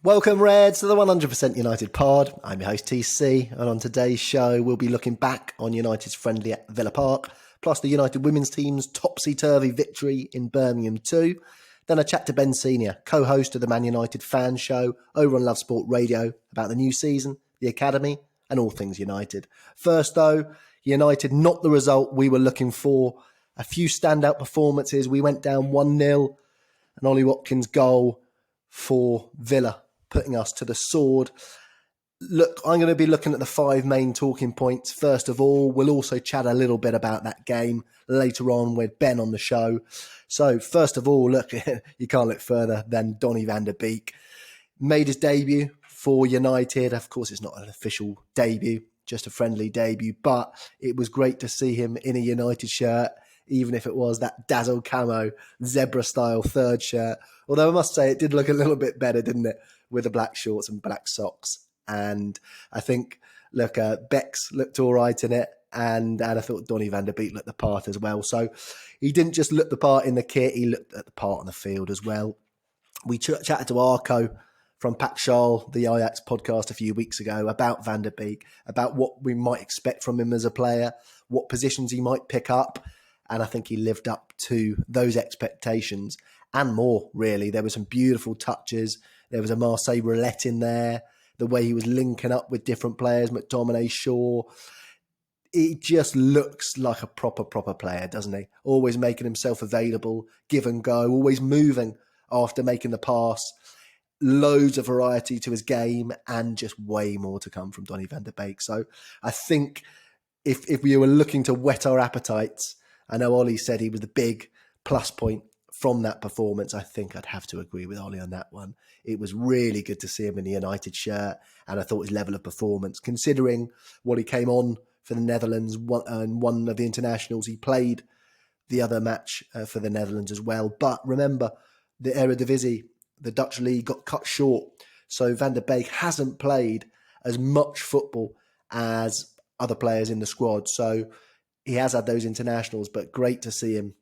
Welcome, Reds, to the 100% United pod. I'm your host, TC, and on today's show, we'll be looking back on United's friendly at Villa Park, plus the United women's team's topsy-turvy victory in Birmingham too. Then a chat to Ben Senior, co-host of the Man United fan show over on Love Sport Radio, about the new season, the academy, and all things United. First, though, United not the result we were looking for. A few standout performances. We went down 1-0, and Ollie Watkins' goal for Villa, putting us to the sword. Look, I'm going to be looking at the 5 main talking points. First of all, we'll also chat a little bit about that game later on with Ben on the show. So first of all, look, you can't look further than Donny van der Beek. Made his debut for United. Of course, it's not an official debut, just a friendly debut, but it was great to see him in a United shirt, even if it was that dazzle camo, zebra-style third shirt. Although I must say it did look a little bit better, didn't it, with the black shorts and black socks. And I think, look, Bex looked all right in it, and I thought Donny van der Beek looked the part as well. So he didn't just look the part in the kit, he looked at the part on the field as well. We chatted to Arco from Pak Schal, the Ajax podcast a few weeks ago, about Van der Beek, about what we might expect from him as a player, what positions he might pick up. And I think he lived up to those expectations and more, really. There were some beautiful touches. There was a Marseille roulette in there. The way he was linking up with different players, McTominay, Shaw. He just looks like a proper player, doesn't he? Always making himself available, give and go, always moving after making the pass. Loads of variety to his game and just way more to come from Donny van der Beek. So I think if we were looking to whet our appetites, I know Ollie said he was the big plus point from that performance. I think I'd have to agree with Ollie on that one. It was really good to see him in the United shirt, and I thought his level of performance, considering what he came on for the Netherlands and one of the internationals, he played the other match for the Netherlands as well. But remember, the Eredivisie, the Dutch league, got cut short, so Van der Beek hasn't played as much football as other players in the squad. So he has had those internationals, but great to see him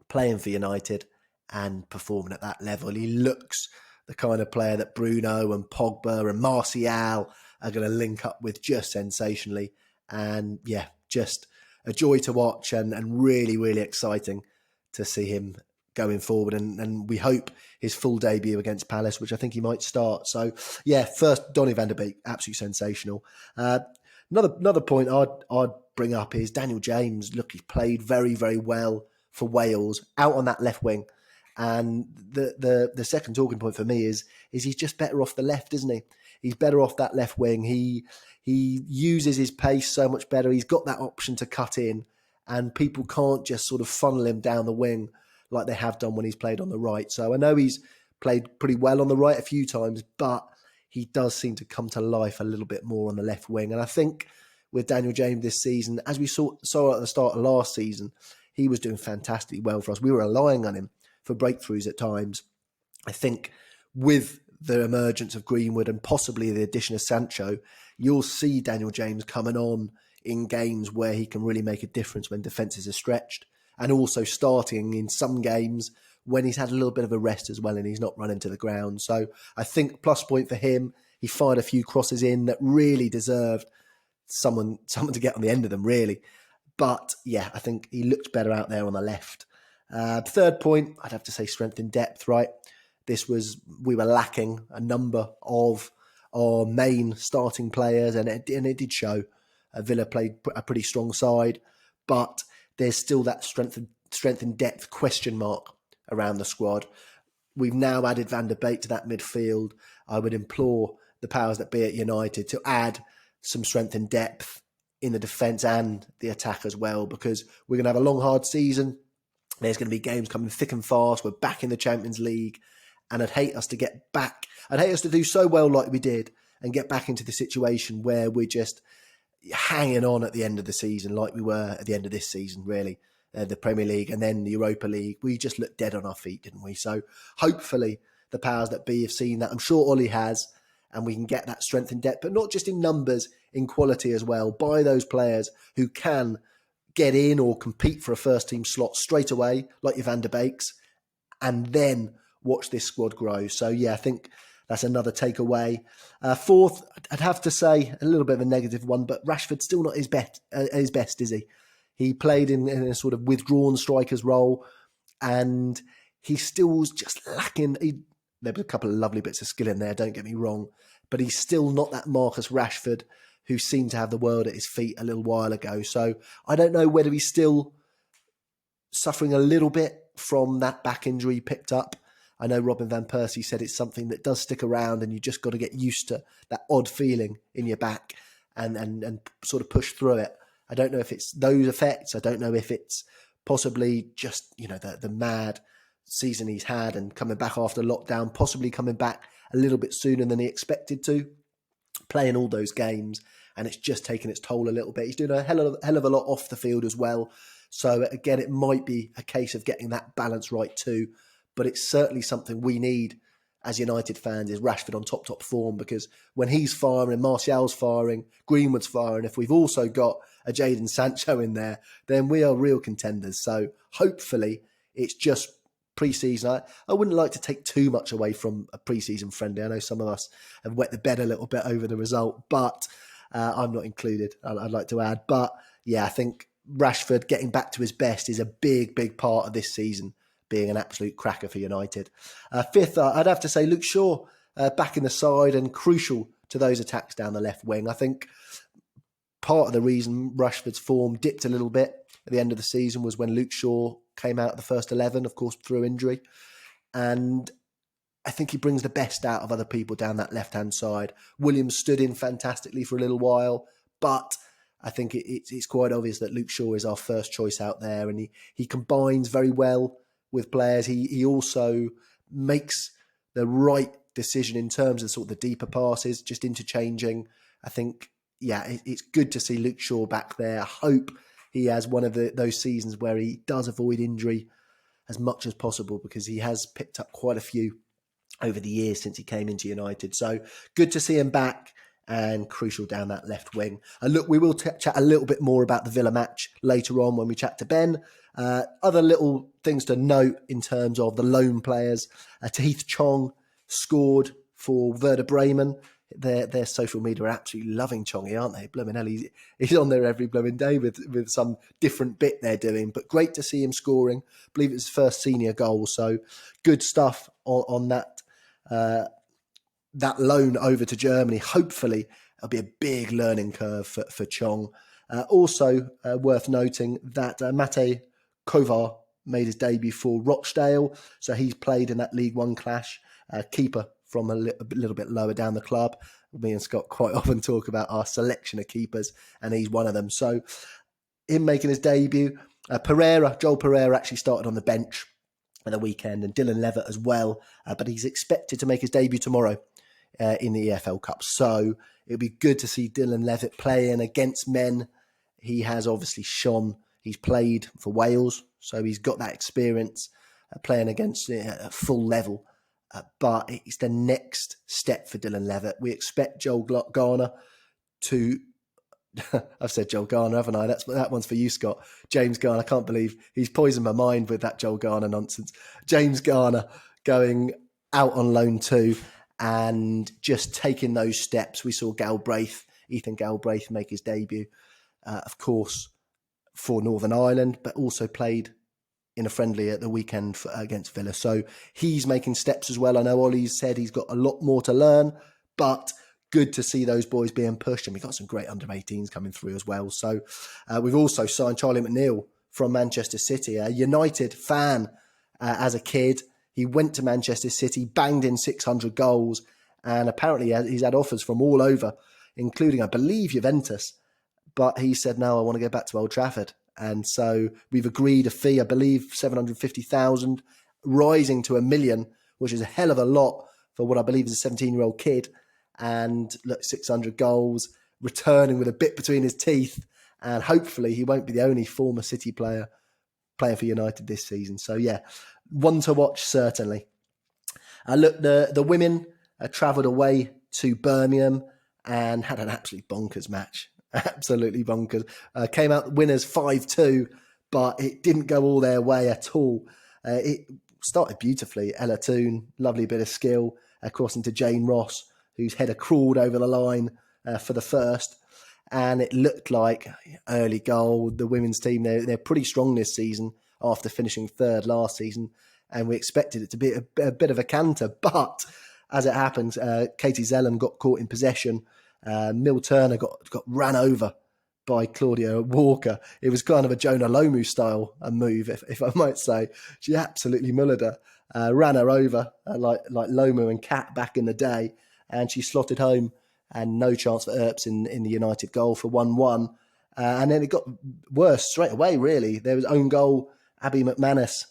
playing for United and performing at that level. He looks the kind of player that Bruno and Pogba and Martial are going to link up with just sensationally. And yeah, just a joy to watch and really, really exciting to see him going forward. And we hope his full debut against Palace, which I think he might start. So yeah, first, Donny van der Beek, absolutely sensational. Another point I'd bring up is Daniel James. Look, he played very, very well for Wales out on that left wing. And the second talking point for me is he's just better off the left, isn't he? He's better off that left wing. He uses his pace so much better. He's got that option to cut in, and people can't just sort of funnel him down the wing like they have done when he's played on the right. So I know he's played pretty well on the right a few times, but he does seem to come to life a little bit more on the left wing. And I think with Daniel James this season, as we saw at the start of last season, he was doing fantastically well for us. We were relying on him for breakthroughs at times. I think with the emergence of Greenwood and possibly the addition of Sancho, you'll see Daniel James coming on in games where he can really make a difference when defences are stretched, and also starting in some games when he's had a little bit of a rest as well and he's not running to the ground. So I think plus point for him. He fired a few crosses in that really deserved someone to get on the end of them, really. But yeah, I think he looked better out there on the left. Third point, I'd have to say strength in depth, right? We were lacking a number of our main starting players, and it did show. Villa played a pretty strong side, but there's still that strength and depth question mark around the squad. We've now added Van der Beek to that midfield. I would implore the powers that be at United to add some strength and depth in the defence and the attack as well, because we're going to have a long, hard season. There's going to be games coming thick and fast. We're back in the Champions League, and I'd hate us to get back. I'd hate us to do so well like we did and get back into the situation where we're just hanging on at the end of the season like we were at the end of this season, really. The Premier League and then the Europa League. We just looked dead on our feet, didn't we? So hopefully the powers that be have seen that. I'm sure Ollie has, and we can get that strength and depth, but not just in numbers, in quality as well, by those players who can get in or compete for a first team slot straight away, like your Van der Beeks, and then watch this squad grow. So yeah, I think that's another takeaway. Fourth, I'd have to say a little bit of a negative one, but Rashford's still not his best, is he? He played in a sort of withdrawn striker's role, and he still was just lacking. There was a couple of lovely bits of skill in there, don't get me wrong, but he's still not that Marcus Rashford who seemed to have the world at his feet a little while ago. So I don't know whether he's still suffering a little bit from that back injury he picked up. I know Robin Van Persie said it's something that does stick around and you just got to get used to that odd feeling in your back and sort of push through it. I don't know if it's those effects. I don't know if it's possibly just, the mad season he's had and coming back after lockdown, possibly coming back a little bit sooner than he expected to, playing all those games, and it's just taking its toll a little bit. He's doing a hell of a lot off the field as well. So again, it might be a case of getting that balance right too, but it's certainly something we need as United fans is Rashford on top form, because when he's firing, Martial's firing, Greenwood's firing, if we've also got a Jadon Sancho in there, then we are real contenders. So hopefully it's just pre-season. I wouldn't like to take too much away from a pre-season friendly. I know some of us have wet the bed a little bit over the result, but I'm not included, I'd like to add. But yeah, I think Rashford getting back to his best is a big part of this season, being an absolute cracker for United. Fifth, I'd have to say Luke Shaw back in the side and crucial to those attacks down the left wing. I think part of the reason Rashford's form dipped a little bit at the end of the season was when Luke Shaw came out of the first 11, of course, through injury. And I think he brings the best out of other people down that left-hand side. Williams stood in fantastically for a little while, but I think it's quite obvious that Luke Shaw is our first choice out there, and he combines very well with players. He also makes the right decision in terms of sort of the deeper passes, just interchanging. I think, it's good to see Luke Shaw back there. I hope he has one of those seasons where he does avoid injury as much as possible, because he has picked up quite a few over the years since he came into United. So good to see him back and crucial down that left wing. Look, we will chat a little bit more about the Villa match later on when we chat to Ben. Other little things to note in terms of the loan players. Tahith Chong scored for Werder Bremen. Their social media are absolutely loving Chongy, aren't they? Blooming hell, he's on there every blooming day with some different bit they're doing. But great to see him scoring. I believe it's his first senior goal. So good stuff on that that loan over to Germany. Hopefully it'll be a big learning curve for Chong. Also worth noting that Mate Kovar made his debut for Rochdale. So he's played in that League One clash. Keeper from a little bit lower down the club. Me and Scott quite often talk about our selection of keepers, and he's one of them. So him making his debut. Joel Pereira actually started on the bench at the weekend, and Dylan Levitt as well. But he's expected to make his debut tomorrow in the EFL Cup. So it'll be good to see Dylan Levitt playing against men. He has obviously shone. He's played for Wales, so he's got that experience playing against at full level. But it's the next step for Dylan Levitt. We expect Joel Garner to... I've said Joel Garner, haven't I? That one's for you, Scott. James Garner. I can't believe he's poisoned my mind with that Joel Garner nonsense. James Garner going out on loan too and just taking those steps. We saw Ethan Galbraith make his debut, of course, for Northern Ireland, but also played in a friendly at the weekend against Villa. So he's making steps as well. I know Ollie's said he's got a lot more to learn, but good to see those boys being pushed. And we've got some great under-18s coming through as well. So we've also signed Charlie McNeil from Manchester City, a United fan as a kid. He went to Manchester City, banged in 600 goals, and apparently he's had offers from all over, including, I believe, Juventus. But he said, no, I want to go back to Old Trafford. And so we've agreed a fee, I believe, 750,000, rising to $1 million, which is a hell of a lot for what I believe is a 17-year-old kid. And look, 600 goals, returning with a bit between his teeth. And hopefully he won't be the only former City player playing for United this season. So yeah, one to watch, certainly. Look, the women travelled away to Birmingham and had an absolutely bonkers match. Absolutely bonkers. Came out winners 5-2, but it didn't go all their way at all. It started beautifully. Ella Toon, lovely bit of skill. crossing to Jane Ross, whose header crawled over the line for the first. And it looked like early goal. The women's team, they're pretty strong this season after finishing third last season. And we expected it to be a bit of a canter. But as it happens, Katie Zellum got caught in possession. Mill Turner got ran over by Claudia Walker. It was kind of a Jonah Lomu style move, if I might say. She absolutely mullered her, ran her over like Lomu and Kat back in the day, and she slotted home, and no chance for Earps in the United goal for 1-1. And then it got worse straight away, really. There was own goal, Abby McManus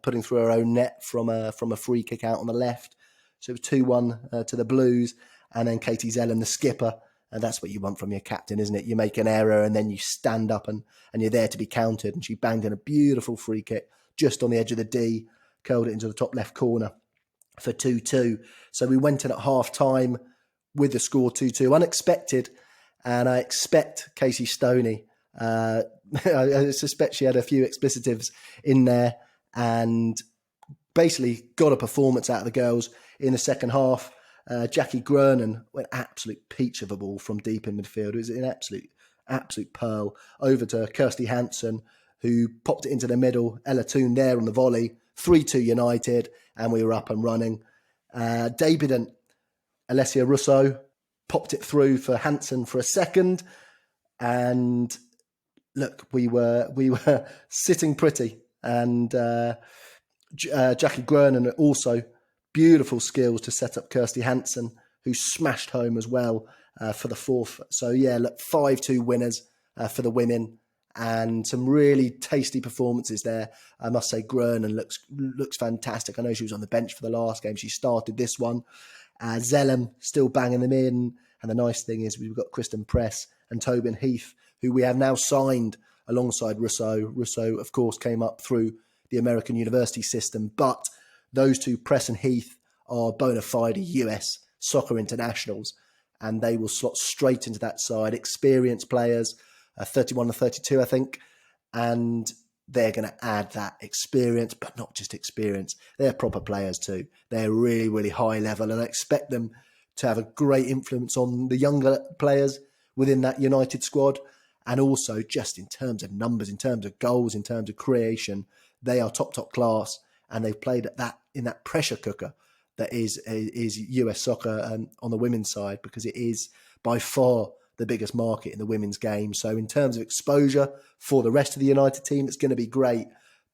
putting through her own net from a free kick out on the left. So it was 2-1 to the Blues. And then Katie Zellum, the skipper, and that's what you want from your captain, isn't it? You make an error and then you stand up and you're there to be counted. And she banged in a beautiful free kick just on the edge of the D, curled it into the top left corner for 2-2. So we went in at half-time with the score 2-2. Unexpected, and I expect Casey Stoney, I suspect she had a few explicitives in there and basically got a performance out of the girls in the second half. Jackie Gernan went absolute peach of a ball from deep in midfield. It was an absolute pearl over to Kirsty Hansen, who popped it into the middle. Ella Toon there on the volley. 3-2 United, and we were up and running. Debutant Alessia Russo popped it through for Hansen for a second. And look, we were sitting pretty. And Jackie Gernan also beautiful skills to set up Kirsty Hansen, who smashed home as well for the fourth. So yeah, look, 5-2 winners for the women, and some really tasty performances there. I must say, Gernan looks fantastic. I know she was on the bench for the last game. She started this one. Zellum still banging them in. And the nice thing is we've got Kristen Press and Tobin Heath, who we have now signed alongside Rousseau. Rousseau, of course, came up through the American university system, but those two, Press and Heath, are bona fide US soccer internationals, and they will slot straight into that side. Experienced players, 31 and 32, I think, and they're going to add that experience, but not just experience. They're proper players too. They're really, really high level, and I expect them to have a great influence on the younger players within that United squad. And also just in terms of numbers, in terms of goals, in terms of creation, they are top class. And they've played at that in that pressure cooker that is US soccer on the women's side, because it is by far the biggest market in the women's game. So in terms of exposure for the rest of the United team, it's going to be great.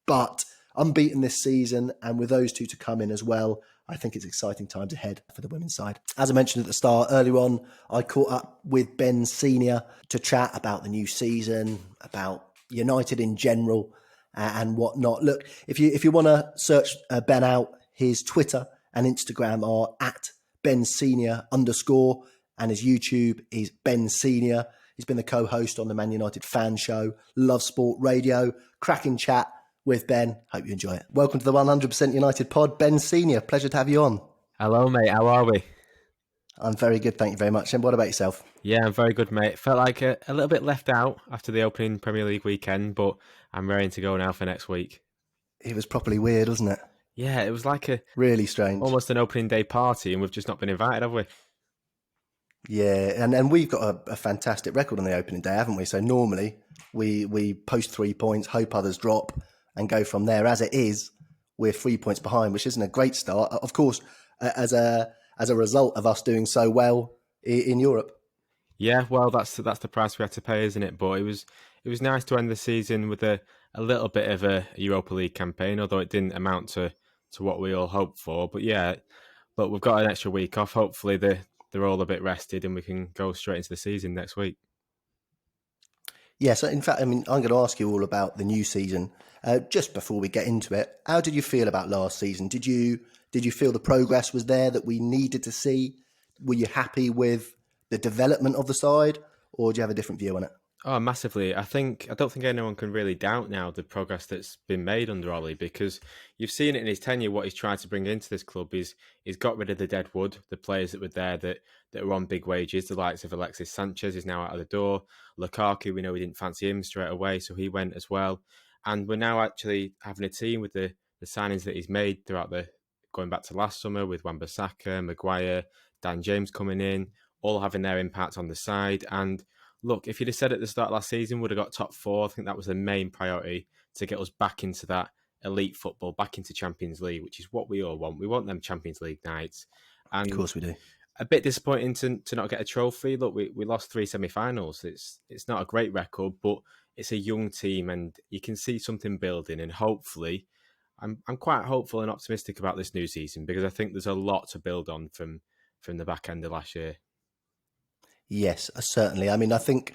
But unbeaten this season, and with those two to come in as well, I think it's exciting times ahead for the women's side. As I mentioned at the start, earlier on, I caught up with Ben Senior to chat about the new season, about United in general, and whatnot. Look, if you want to search Ben out, his Twitter and Instagram are at @BenSenior_, and his YouTube is Ben Senior. He's been the co-host on the Man United Fan Show, Love Sport Radio. Cracking chat with Ben. Hope you enjoy it. Welcome to the 100% United pod, Ben Senior. Pleasure to have you on. Hello, mate. How are we? I'm very good, thank you very much. And what about yourself? Yeah, I'm very good, mate. Felt like a little bit left out after the opening Premier League weekend, but I'm raring to go now for next week. It was properly weird, wasn't it? Yeah, it was like really strange, almost an opening day party, and we've just not been invited, have we? Yeah, and we've got a fantastic record on the opening day, haven't we? So normally we post 3 points, hope others drop, and go from there. As it is, we're 3 points behind, which isn't a great start. Of course, as a result of us doing so well in Europe. Yeah, well, that's the price we had to pay, isn't it? But it was nice to end the season with a little bit of a Europa League campaign, although it didn't amount to what we all hoped for. But yeah, but we've got an extra week off. Hopefully they're all a bit rested and we can go straight into the season next week. Yeah, so in fact, I mean, I'm going to ask you all about the new season. Just before we get into it, how did you feel about last season? Did you feel the progress was there that we needed to see? Were you happy with the development of the side, or do you have a different view on it? Oh, massively. I don't think anyone can really doubt now the progress that's been made under Ollie, because you've seen it in his tenure. What he's tried to bring into this club is he's got rid of the dead wood, the players that were there that were on big wages. The likes of Alexis Sanchez is now out of the door. Lukaku, we know we didn't fancy him straight away, so he went as well. And we're now actually having a team with the signings that he's made throughout the going back to last summer with Wan-Bissaka, Maguire, Dan James coming in, all having their impact on the side. And look, if you'd have said at the start of last season, would have got top four, I think that was the main priority to get us back into that elite football, back into Champions League, which is what we all want. We want them Champions League nights. Of And course we do. a bit disappointing to not get a trophy. Look, we lost 3 semi-finals. It's not a great record, but it's a young team and you can see something building. And hopefully, I'm quite hopeful and optimistic about this new season because I think there's a lot to build on from the back end of last year. Yes, certainly. I mean, I think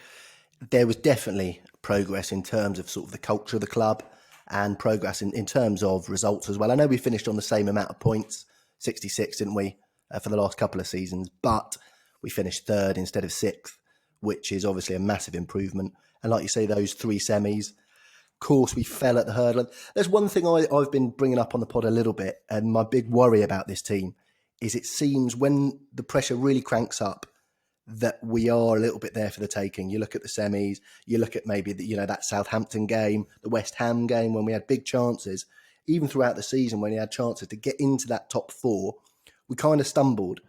there was definitely progress in terms of sort of the culture of the club and progress in terms of results as well. I know we finished on the same amount of points, 66, didn't we, for the last couple of seasons, but we finished third instead of sixth, which is obviously a massive improvement. And like you say, those 3 semis, of course, we fell at the hurdle. There's one thing I've been bringing up on the pod a little bit, and my big worry about this team is it seems when the pressure really cranks up, that we are a little bit there for the taking. You look at the semis, you look at maybe that Southampton game, the West Ham game, when we had big chances, even throughout the season when we had chances to get into that top 4, we kind of stumbled.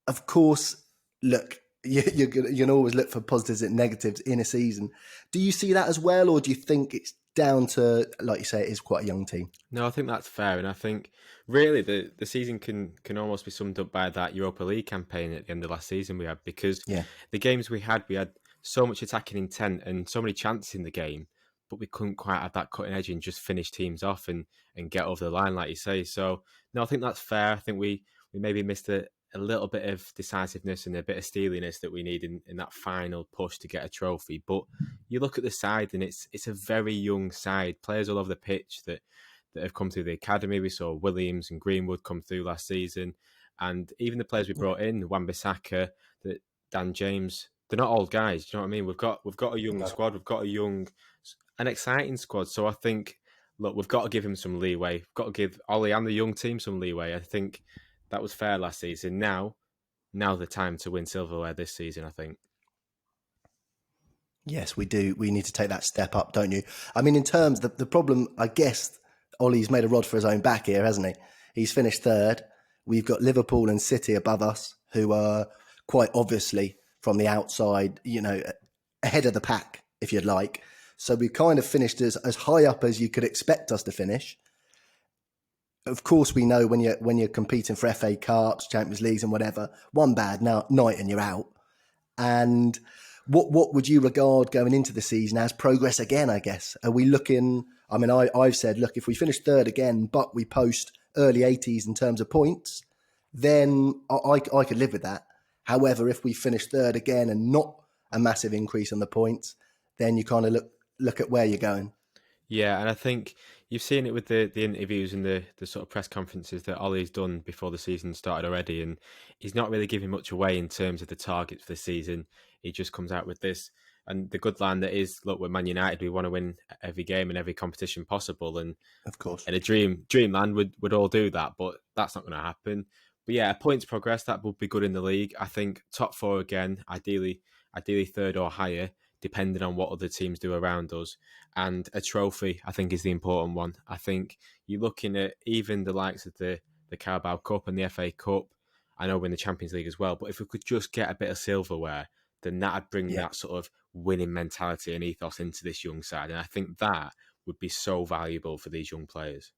Of course, look, you can always look for positives and negatives in a season. Do you see that as well, or do you think it's down to, like you say, it is quite a young team? No, I think that's fair, and I think really the season can almost be summed up by that Europa League campaign at the end of last season we had, because the games we had so much attacking intent and so many chances in the game, but we couldn't quite have that cutting edge and just finish teams off and get over the line, like you say. So no, I think that's fair. I think we maybe missed a little bit of decisiveness and a bit of steeliness that we need in that final push to get a trophy. But you look at the side and it's a very young side, players all over the pitch that have come through the academy. We saw Williams and Greenwood come through last season, and even the players we brought in, Wan-Bissaka, Dan James, they're not old guys. Do you know what I mean? We've got a young squad. We've got an exciting squad. So I think, look, we've got to give him some leeway. We've got to give Ollie and the young team some leeway. I think that was fair last season. Now the time to win silverware this season, I think. Yes, we do. We need to take that step up, don't you? I mean, in terms of the problem, I guess Ollie's made a rod for his own back here, hasn't he? He's finished third. We've got Liverpool and City above us, who are quite obviously from the outside, ahead of the pack, if you'd like. So we kind of finished as high up as you could expect us to finish. Of course, we know when you're competing for FA Cups, Champions Leagues and whatever, one bad night and you're out. And what would you regard going into the season as progress again, I guess? Are we looking... I mean, I've said, look, if we finish third again, but we post early 80s in terms of points, then I could live with that. However, if we finish third again and not a massive increase on the points, then you kind of look at where you're going. Yeah, and I think you've seen it with the interviews and the sort of press conferences that Ollie's done before the season started already, and he's not really giving much away in terms of the targets for the season. He just comes out with this. And the good line that is, look, we're Man United, we want to win every game and every competition possible. And of course, in a dreamland would all do that, but that's not going to happen. But yeah, points progress, that would be good in the league. I think top 4 again, ideally third or higher, depending on what other teams do around us. And a trophy, I think, is the important one. I think you're looking at even the likes of the Carabao Cup and the FA Cup. I know we're in the Champions League as well, but if we could just get a bit of silverware, then that'd bring that sort of winning mentality and ethos into this young side. And I think that would be so valuable for these young players.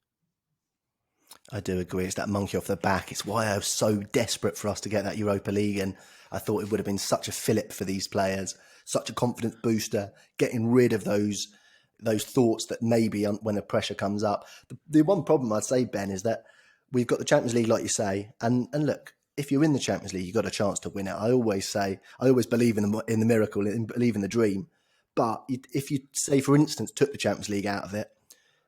I do agree. It's that monkey off the back. It's why I was so desperate for us to get that Europa League. And I thought it would have been such a fillip for these players, such a confidence booster, getting rid of those thoughts that maybe when the pressure comes up. The one problem I'd say, Ben, is that we've got the Champions League, like you say, and look, if you're in the Champions League, you've got a chance to win it. I always believe in the miracle and believe in the dream. But if you say, for instance, took the Champions League out of it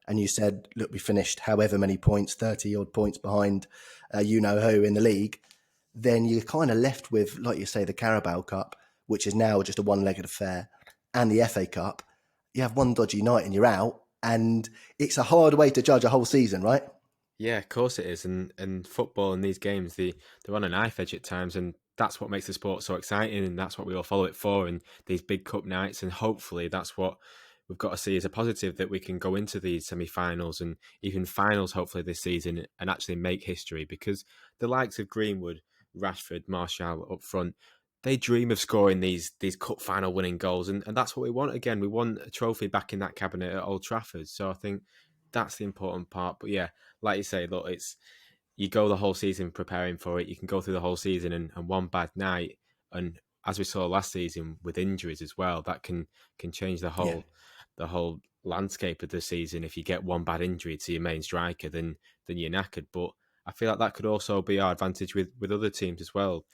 and you said, look, we finished however many points, 30 odd points behind who in the league, then you're kind of left with, like you say, the Carabao Cup, which is now just a one-legged affair, and the FA Cup. You have one dodgy night and you're out. And it's a hard way to judge a whole season, right? Yeah, of course it is. And football and these games, they're on a knife edge at times. And that's what makes the sport so exciting. And that's what we all follow it for. And these big cup nights. And hopefully that's what we've got to see as a positive that we can go into these semi-finals and even finals hopefully this season and actually make history, because the likes of Greenwood, Rashford, Martial up front, they dream of scoring these cup final winning goals, and that's what we want. Again, we want a trophy back in that cabinet at Old Trafford. So I think that's the important part. But yeah, like you say, look, you go the whole season preparing for it. You can go through the whole season and one bad night, and as we saw last season with injuries as well, that can change the Yeah. whole landscape of the season. If you get one bad injury to your main striker, then you're knackered. But I feel like that could also be our advantage with other teams as well.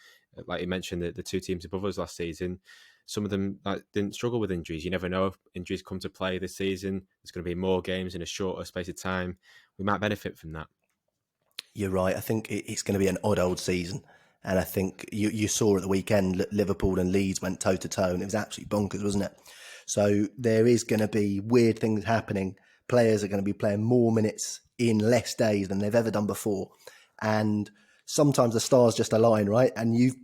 Like you mentioned, the two teams above us last season, some of them didn't struggle with injuries. You never know if injuries come to play this season. There's going to be more games in a shorter space of time. We might benefit from that. You're right. I think it's going to be an odd old season. And I think you saw at the weekend, Liverpool and Leeds went toe-to-toe, and it was absolutely bonkers, wasn't it? So there is going to be weird things happening. Players are going to be playing more minutes in less days than they've ever done before. And sometimes the stars just align, right?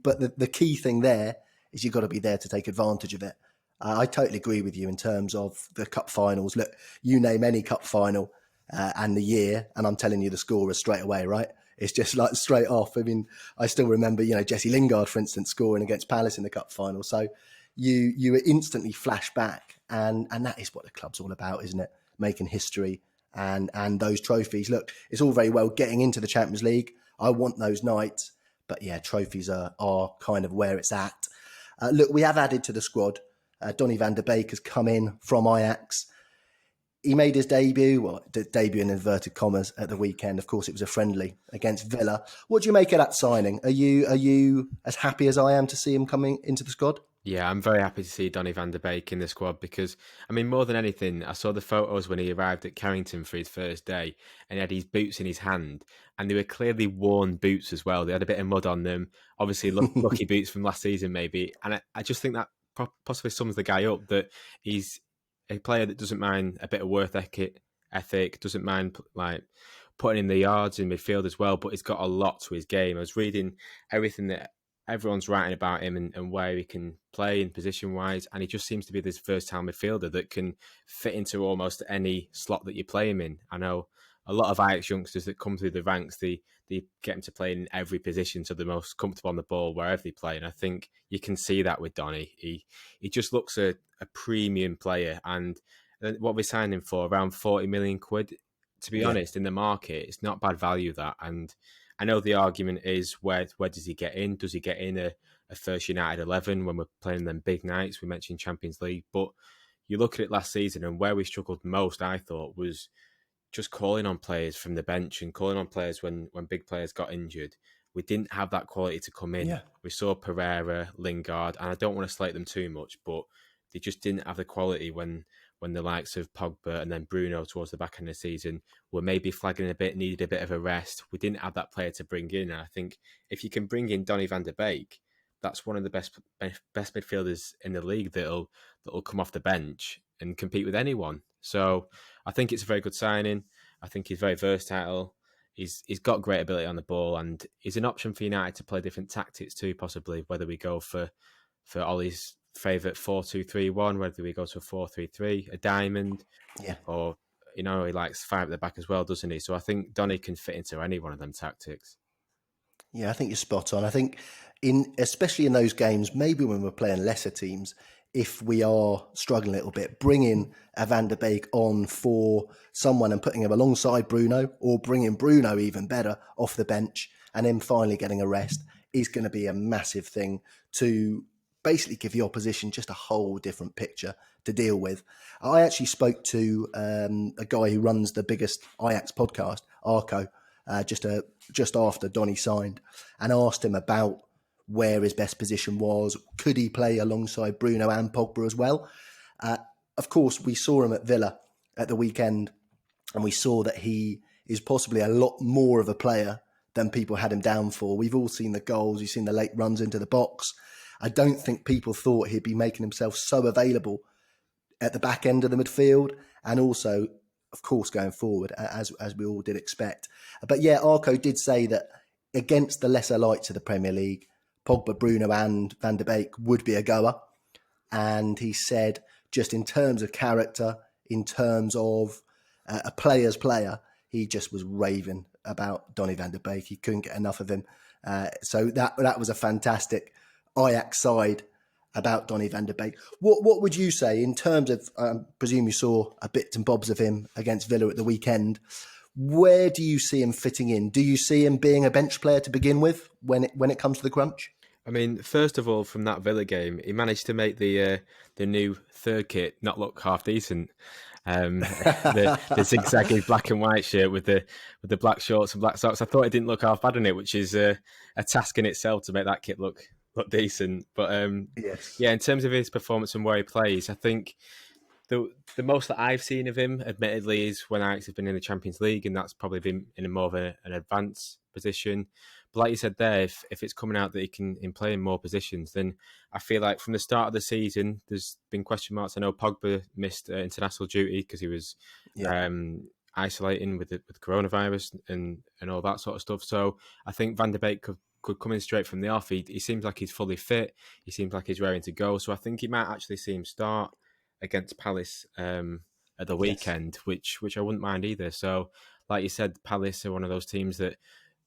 But the key thing there is you've got to be there to take advantage of it. I totally agree with you in terms of the cup finals. Look, you name any cup final and the year, and I'm telling you the scorer straight away, right? It's just like straight off. I mean, I still remember, Jesse Lingard, for instance, scoring against Palace in the cup final. So you were instantly flash back, and that is what the club's all about, isn't it? Making history and those trophies. Look, it's all very well getting into the Champions League. I want those nights, but yeah, trophies are kind of where it's at. Look, we have added to the squad. Donny van der Beek has come in from Ajax. He made his debut in inverted commas, at the weekend. Of course, it was a friendly against Villa. What do you make of that signing? Are you as happy as I am to see him coming into the squad? Yeah, I'm very happy to see Donny van der Beek in the squad because, I mean, more than anything, I saw the photos when he arrived at Carrington for his first day and he had his boots in his hand, and they were clearly worn boots as well. They had a bit of mud on them, obviously lucky boots from last season maybe. And I just think that possibly sums the guy up, that he's a player that doesn't mind a bit of work ethic, doesn't mind like putting in the yards in midfield as well, but he's got a lot to his game. I was reading everything that everyone's writing about him and where he can play in position-wise, and he just seems to be this versatile midfielder that can fit into almost any slot that you play him in. I know a lot of Ajax youngsters that come through the ranks, they get him to play in every position, so they're most comfortable on the ball wherever they play, and I think you can see that with Donny. He just looks a premium player, and what we signed him for, around 40 million quid, to be honest, in the market, it's not bad value, that. And I know the argument is where does he get in? Does he get in a first United 11 when we're playing them big nights? We mentioned Champions League, but you look at it last season and where we struggled most, I thought, was just calling on players from the bench and calling on players when big players got injured. We didn't have that quality to come in. Yeah. We saw Pereira, Lingard, and I don't want to slate them too much, but they just didn't have the quality when the likes of Pogba and then Bruno towards the back end of the season were maybe flagging a bit, needed a bit of a rest. We didn't have that player to bring in. And I think if you can bring in Donny van der Beek, that's one of the best midfielders in the league that'll come off the bench and compete with anyone. So I think it's a very good signing. I think he's very versatile. He's got great ability on the ball, and he's an option for United to play different tactics too, possibly, whether we go for Ollie's favourite 4-2-3-1, whether we go to a 4-3-3, a diamond, or, he likes 5 at the back as well, doesn't he? So I think Donny can fit into any one of them tactics. Yeah, I think you're spot on. I think especially in those games, maybe when we're playing lesser teams, if we are struggling a little bit, bringing a Van der Beek on for someone and putting him alongside Bruno, or bringing Bruno even better off the bench and him finally getting a rest, is going to be a massive thing to basically give the opposition just a whole different picture to deal with. I actually spoke to a guy who runs the biggest Ajax podcast, Arco, just after Donny signed, and asked him about where his best position was. Could he play alongside Bruno and Pogba as well? Of course, we saw him at Villa at the weekend, and we saw that he is possibly a lot more of a player than people had him down for. We've all seen the goals. We've seen the late runs into the box. I don't think people thought he'd be making himself so available at the back end of the midfield, and also, of course, going forward, as we all did expect. But yeah, Arco did say that against the lesser lights of the Premier League, Pogba, Bruno and Van der Beek would be a goer. And he said just in terms of character, in terms of a player's player, he just was raving about Donny van der Beek. He couldn't get enough of him. So that was a fantastic Ajax side about Donny van der Beek. What would you say in terms of, I presume you saw a bits and bobs of him against Villa at the weekend. Where do you see him fitting in? Do you see him being a bench player to begin with when it comes to the crunch? I mean, first of all, from that Villa game, he managed to make the new third kit not look half decent. The zigzaggy black and white shirt with the black shorts and black socks. I thought it didn't look half bad in it, which is a task in itself to make that kit look decent. But Yes. yeah, in terms of his performance and where he plays, I think the most that I've seen of him, admittedly, is when Ajax have been in the Champions League, and that's probably been in a more of an advanced position. But like you said there, if it's coming out that he can play in more positions, then I feel like from the start of the season, there's been question marks. I know Pogba missed international duty because he was isolating with coronavirus and all that sort of stuff. So I think Van der Beek could come in straight from the off. He seems like he's fully fit. He seems like he's raring to go. So I think you might actually see him start against Palace at the weekend, which I wouldn't mind either. So, like you said, Palace are one of those teams that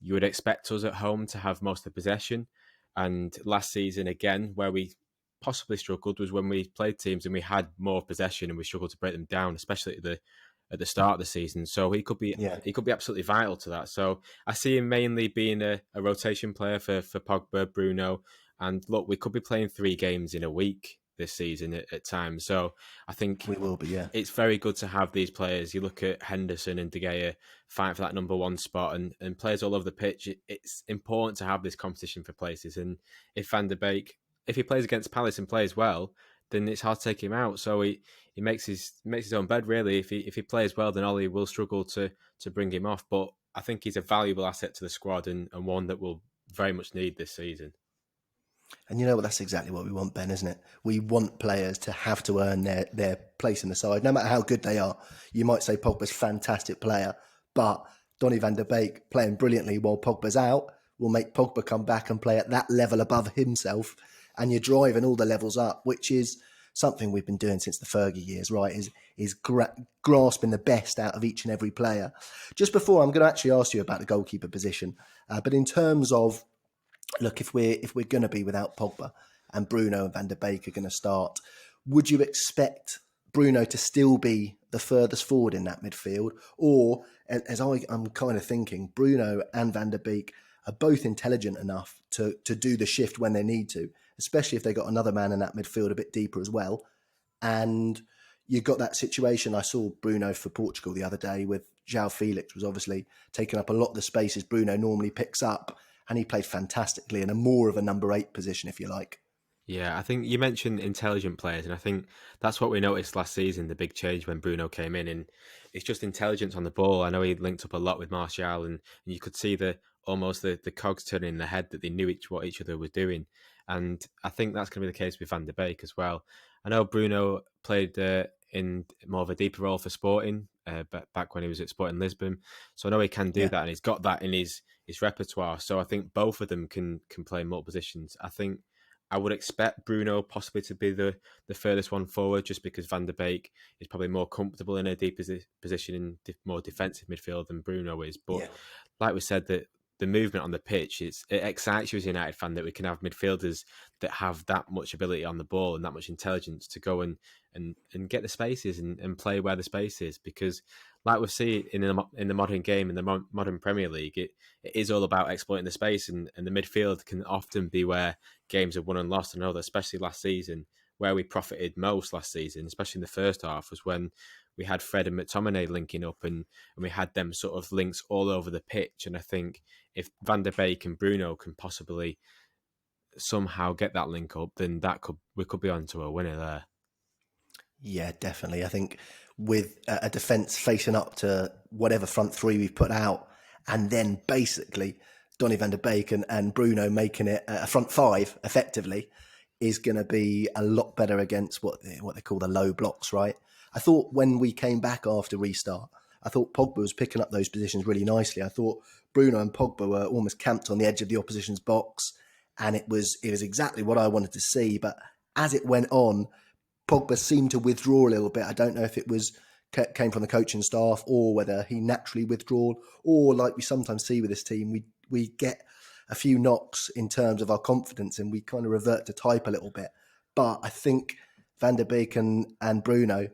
you would expect us at home to have most of the possession. And last season, again, where we possibly struggled was when we played teams and we had more possession and we struggled to break them down, especially at the start of the season. So he could be absolutely vital to that. So I see him mainly being a rotation player for Pogba, Bruno, and look, we could be playing 3 games in a week this season at times. So I think we will be, yeah. It's very good to have these players. You look at Henderson and De Gea fighting for that number 1 spot and players all over the pitch. It's important to have this competition for places. And if Van der Beek, if he plays against Palace and plays well, then it's hard to take him out. So he makes his own bed, really. If he plays well, then Ollie will struggle to bring him off. But I think he's a valuable asset to the squad and one that will very much need this season. And you know what? That's exactly what we want, Ben, isn't it? We want players to have to earn their place in the side, no matter how good they are. You might say Pogba's a fantastic player, but Donny van der Beek playing brilliantly while Pogba's out will make Pogba come back and play at that level above himself. And you're driving all the levels up, which is something we've been doing since the Fergie years, right? Is grasping the best out of each and every player. Just before, I'm going to actually ask you about the goalkeeper position. But in terms of, look, if we're going to be without Pogba and Bruno and Van der Beek are going to start, would you expect Bruno to still be the furthest forward in that midfield? Or, as I'm kind of thinking, Bruno and Van der Beek are both intelligent enough to do the shift when they need to, especially if they got another man in that midfield a bit deeper as well. And you got that situation. I saw Bruno for Portugal the other day with João Felix was obviously taking up a lot of the spaces Bruno normally picks up. And he played fantastically in a more of a number 8 position, if you like. Yeah, I think you mentioned intelligent players, and I think that's what we noticed last season, the big change when Bruno came in, and it's just intelligence on the ball. I know he linked up a lot with Martial, and you could see almost the cogs turning in the head that they knew what each other was doing. And I think that's going to be the case with Van der Beek as well. I know Bruno played in more of a deeper role for Sporting back when he was at Sporting Lisbon. So I know he can do that, and he's got that in his repertoire. So I think both of them can play multiple positions. I think I would expect Bruno possibly to be the furthest one forward, just because Van der Beek is probably more comfortable in a deep position in more defensive midfield than Bruno is. But like we said, that the movement on the pitch, it excites you as a United fan that we can have midfielders that have that much ability on the ball and that much intelligence to go and get the spaces and play where the space is. Because like we see in the modern game, in the modern Premier League, it is all about exploiting the space, and the midfield can often be where games are won and lost. I know that especially last season, where we profited most last season, especially in the first half, was when we had Fred and McTominay linking up and we had them sort of links all over the pitch. And I think if Van der Beek and Bruno can possibly somehow get that link up, then we could be on to a winner there. Yeah, definitely. I think with a defence facing up to whatever front 3 we've put out, and then basically Donny van der Beek and Bruno making it a front 5 effectively, is going to be a lot better against what they call the low blocks, right? I thought when we came back after restart, I thought Pogba was picking up those positions really nicely. I thought Bruno and Pogba were almost camped on the edge of the opposition's box, and it was exactly what I wanted to see. But as it went on, Pogba seemed to withdraw a little bit. I don't know if it was came from the coaching staff or whether he naturally withdrew, or like we sometimes see with this team, we get a few knocks in terms of our confidence and we kind of revert to type a little bit. But I think Van der Beek and Bruno,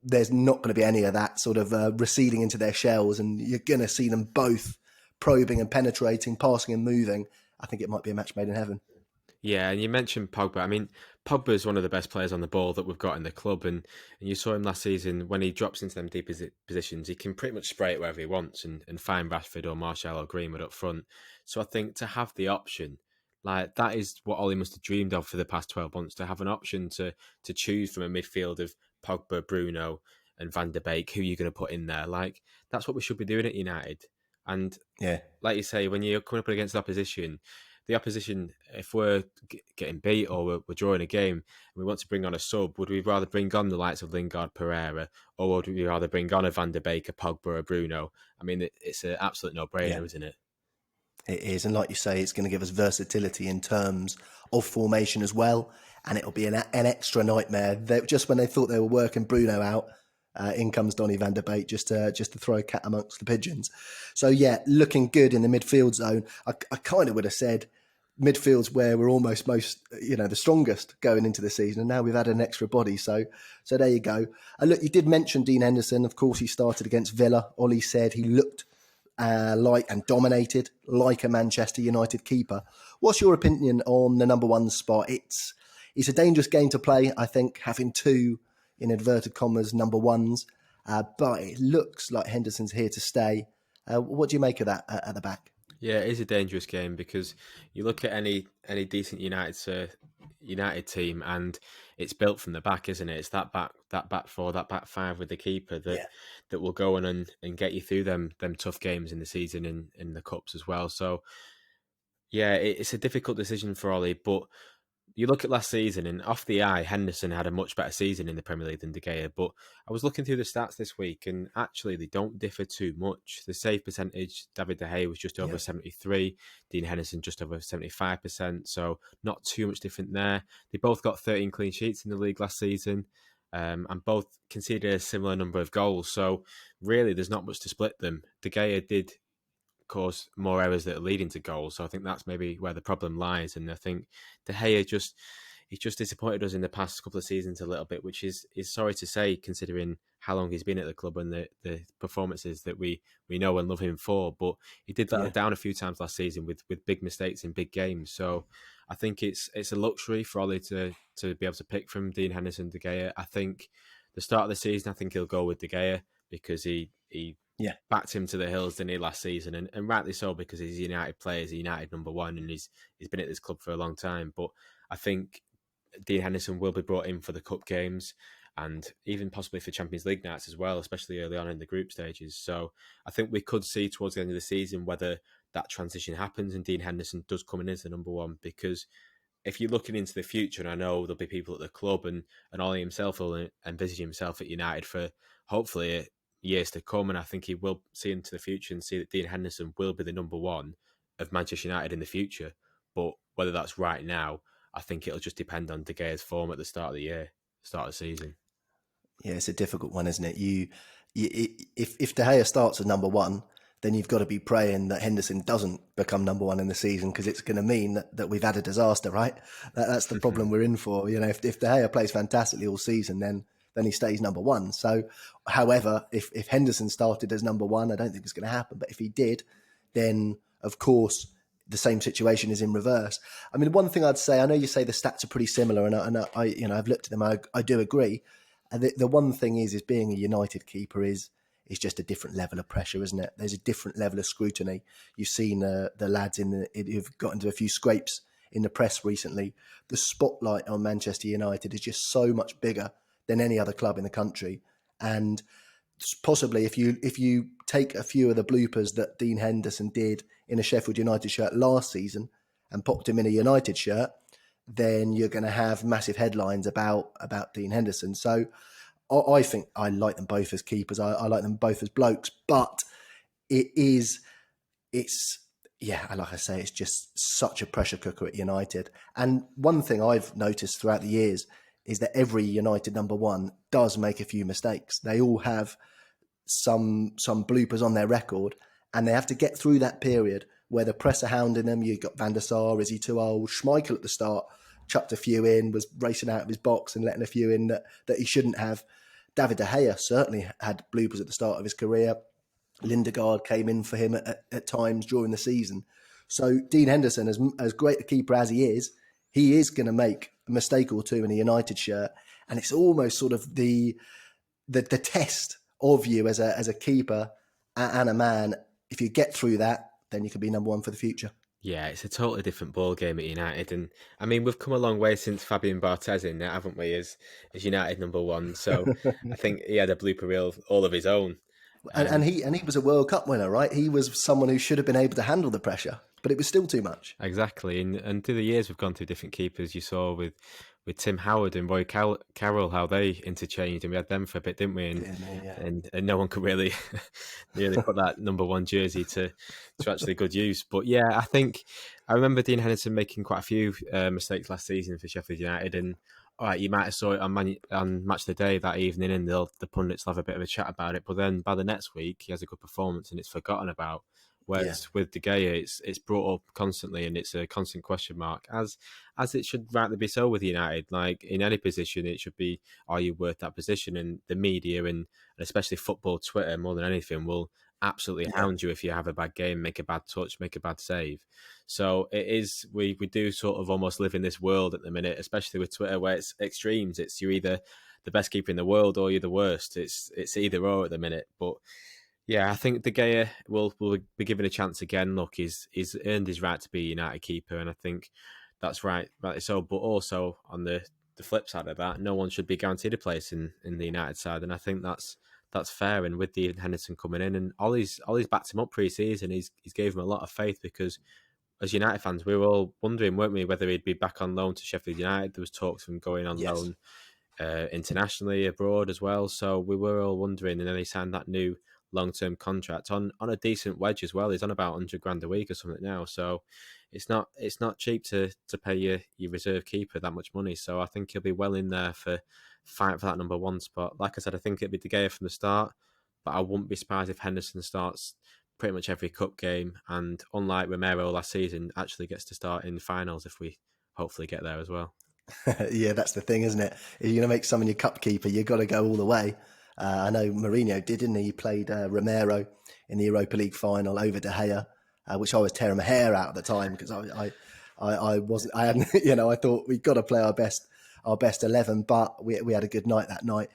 there's not going to be any of that sort of receding into their shells, and you're going to see them both probing and penetrating, passing and moving. I think it might be a match made in heaven. Yeah, and you mentioned Pogba. I mean, Pogba is one of the best players on the ball that we've got in the club, and you saw him last season when he drops into them deep positions. He can pretty much spray it wherever he wants and find Rashford or Martial or Greenwood up front. So I think to have the option, like that is what Ollie must have dreamed of for the past 12 months, to have an option to choose from a midfield of Pogba, Bruno, and Van der Beek. Who you're going to put in there? Like that's what we should be doing at United. And Yeah, like you say, when you're coming up against the opposition, if we're getting beat or we're drawing a game and we want to bring on a sub, would we rather bring on the likes of Lingard, Pereira, or would we rather bring on a Van der Beek, a Pogba, a Bruno? I mean, it's an absolute no-brainer, yeah. isn't it? It is, and like you say, it's going to give us versatility in terms of formation as well, and it'll be an extra nightmare. Just when they thought they were working Bruno out, in comes Donny van der Beek just to throw a cat amongst the pigeons. So yeah, looking good in the midfield zone. I kind of would have said midfield's where we're almost the strongest going into the season, and now we've had an extra body. So there you go. Look, you did mention Dean Henderson. Of course, he started against Villa. Ollie said he looked like and dominated like a Manchester United keeper. What's your opinion on the number one spot? It's a dangerous game to play, I think, having two, in inverted commas, number ones. But it looks like Henderson's here to stay. What do you make of that at the back? Yeah, it is a dangerous game because you look at any decent United team and it's built from the back, isn't it? It's that back four, that back five with the keeper that will go on and get you through them tough games in the season and in the cups as well. So yeah, it's a difficult decision for Ollie, but you look at last season and off the eye, Henderson had a much better season in the Premier League than De Gea. But I was looking through the stats this week and actually they don't differ too much. The save percentage, David De Gea was just over 73, Dean Henderson just over 75%. So not too much different there. They both got 13 clean sheets in the league last season. And both conceded a similar number of goals. So really there's not much to split them. De Gea did cause more errors that are leading to goals. So I think that's maybe where the problem lies. And I think De Gea he's just disappointed us in the past couple of seasons a little bit, which is sorry to say considering how long he's been at the club and the performances that we know and love him for. But he did let us down a few times last season with big mistakes in big games. So I think it's a luxury for Ollie to be able to pick from Dean Henderson, De Gea. I think the start of the season, I think he'll go with De Gea because he backed him to the hills, didn't he, last season? And rightly so, because he's a United player, he's a United number one, and he's been at this club for a long time. But I think Dean Henderson will be brought in for the cup games and even possibly for Champions League nights as well, especially early on in the group stages. So I think we could see towards the end of the season whether that transition happens and Dean Henderson does come in as the number one, because if you're looking into the future, and I know there'll be people at the club and Ollie himself will envisage himself at United for hopefully years to come, and I think he will see into the future and see that Dean Henderson will be the number one of Manchester United in the future. But whether that's right now, I think it'll just depend on De Gea's form at the start of the year, start of the season. Yeah, it's a difficult one, isn't it? If De Gea starts as number one, then you've got to be praying that Henderson doesn't become number one in the season, because it's going to mean that we've had a disaster, right? That's the problem we're in for. If De Gea plays fantastically all season, then he stays number one. So, however, if Henderson started as number one, I don't think it's going to happen. But if he did, then of course the same situation is in reverse. I mean, one thing I'd say, I know you say the stats are pretty similar, and I've looked at them. I do agree. And the one thing is being a United keeper is just a different level of pressure, isn't it? There's a different level of scrutiny. You've seen the lads who've got into a few scrapes in the press recently. The spotlight on Manchester United is just so much bigger than any other club in the country. And possibly if you take a few of the bloopers that Dean Henderson did in a Sheffield United shirt last season and popped him in a United shirt, then you're going to have massive headlines about Dean Henderson. So I think I like them both as keepers. I like them both as blokes, but it's like I say, it's just such a pressure cooker at United. And one thing I've noticed throughout the years is that every United number one does make a few mistakes. They all have some bloopers on their record, and they have to get through that period where the press are hounding them. You've got Van der Sar, is he too old? Schmeichel at the start chucked a few in, was racing out of his box and letting a few in that he shouldn't have. David De Gea certainly had bloopers at the start of his career. Lindegaard came in for him at times during the season. So Dean Henderson, as great a keeper as he is going to make a mistake or two in a United shirt, and it's almost sort of the test of you as a keeper and a man. If you get through that, then you can be number one for the future. Yeah, it's a totally different ball game at United, and I mean we've come a long way since Fabian Barthez in there, haven't we? As United number one, so I think he had a blooper reel all of his own. And he was a World Cup winner, right? He was someone who should have been able to handle the pressure, but it was still too much. Exactly, and through the years we've gone through different keepers. You saw with Tim Howard and Roy Carroll how they interchanged, and we had them for a bit, didn't we? And no one could really put that number one jersey to actually good use. But yeah, I remember Dean Henderson making quite a few mistakes last season for Sheffield United, and all right, you might have saw it on Match of the Day that evening, and the pundits will have a bit of a chat about it. But then by the next week, he has a good performance, and it's forgotten about. Whereas with De Gea, it's brought up constantly, and it's a constant question mark, as it should rightly be so with United. Like in any position, it should be, are you worth that position? And the media and especially football Twitter more than anything will absolutely hound you if you have a bad game, make a bad touch, make a bad save. So it is, we do sort of almost live in this world at the minute, especially with Twitter, where it's extremes. It's you're either the best keeper in the world or you're the worst. It's either or at the minute, but. Yeah, I think De Gea will be given a chance again. Look, he's earned his right to be a United keeper, and I think that's rightly so. But also on the flip side of that, no one should be guaranteed a place in the United side, and I think that's fair. And with Dean Henderson coming in, and Ollie's backed him up pre-season, he's gave him a lot of faith, because as United fans, we were all wondering, weren't we, whether he'd be back on loan to Sheffield United. There was talks of him going on loan internationally, abroad as well. So we were all wondering, and then he signed that new long-term contract on a decent wage as well. He's on about 100 grand a week or something now, so it's not cheap to pay your reserve keeper that much money. So I think he'll be well in there for fight for that number one spot. Like I said, I think it'll be De Gea from the start, but I wouldn't be surprised if Henderson starts pretty much every cup game, and unlike Romero last season, actually gets to start in the finals if we hopefully get there as well. Yeah, that's the thing, isn't it? If you're going to make someone your cup keeper, you've got to go all the way. I know Mourinho didn't he? He played Romero in the Europa League final over De Gea, which I was tearing my hair out at the time, because I wasn't, I hadn't, I thought we've got to play our best 11, but we had a good night that night.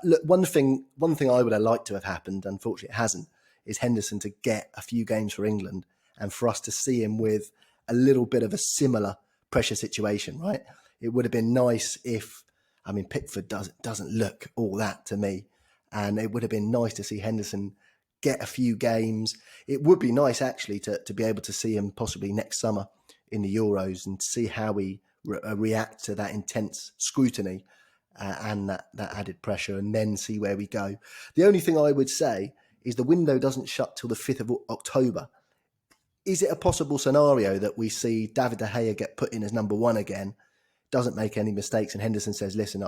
Look, one thing I would have liked to have happened, unfortunately it hasn't, is Henderson to get a few games for England and for us to see him with a little bit of a similar pressure situation, right? It would have been nice if, Pickford doesn't look all that to me. And it would have been nice to see Henderson get a few games. It would be nice, actually, to be able to see him possibly next summer in the Euros and see how he react to that intense scrutiny and that added pressure, and then see where we go. The only thing I would say is the window doesn't shut till the 5th of October. Is it a possible scenario that we see David De Gea get put in as number one again, doesn't make any mistakes, and Henderson says, listen,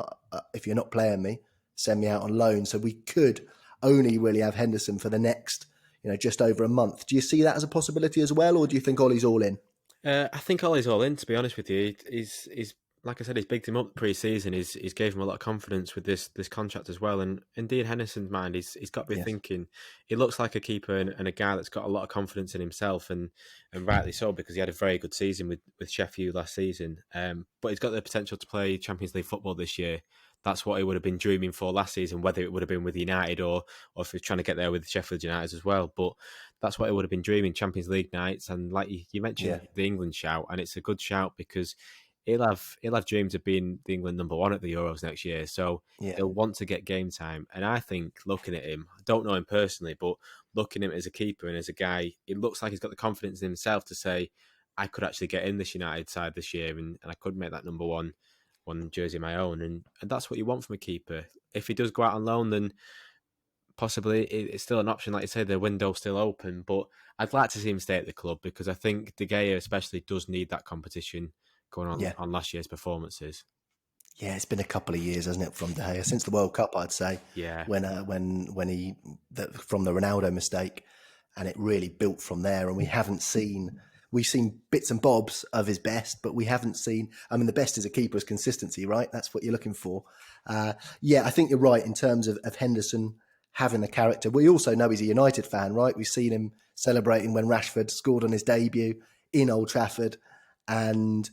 if you're not playing me, send me out on loan? So we could only really have Henderson for the next, just over a month. Do you see that as a possibility as well, or do you think Ollie's all in? I think Ollie's all in, to be honest with you. He's like I said, he's bigged him up pre-season. He's gave him a lot of confidence with this contract as well. And indeed, Henderson's mind, he's got to be thinking, he looks like a keeper and a guy that's got a lot of confidence in himself, and rightly so, because he had a very good season with Sheffield last season. But he's got the potential to play Champions League football this year. That's what he would have been dreaming for last season, whether it would have been with United or if he was trying to get there with Sheffield United as well. But that's what he would have been dreaming, Champions League nights. And like you mentioned, the England shout, and it's a good shout because he'll have dreams of being the England number one at the Euros next year. So he'll want to get game time. And I think looking at him, I don't know him personally, but looking at him as a keeper and as a guy, it looks like he's got the confidence in himself to say, I could actually get in this United side this year and I could make that number one jersey my own, and that's what you want from a keeper. If he does go out on loan, then possibly it's still an option. Like you say, the window's still open, but I'd like to see him stay at the club, because I think De Gea especially does need that competition going on last year's performances. Yeah, it's been a couple of years, hasn't it, from De Gea since the World Cup? I'd say Yeah. when he from the Ronaldo mistake, and it really built from there. And we've seen bits and bobs of his best, but we haven't seen. I mean, the best is a keeper's consistency, right? That's what you're looking for. Yeah, I think you're right in terms of Henderson having the character. We also know he's a United fan, right? We've seen him celebrating when Rashford scored on his debut in Old Trafford, and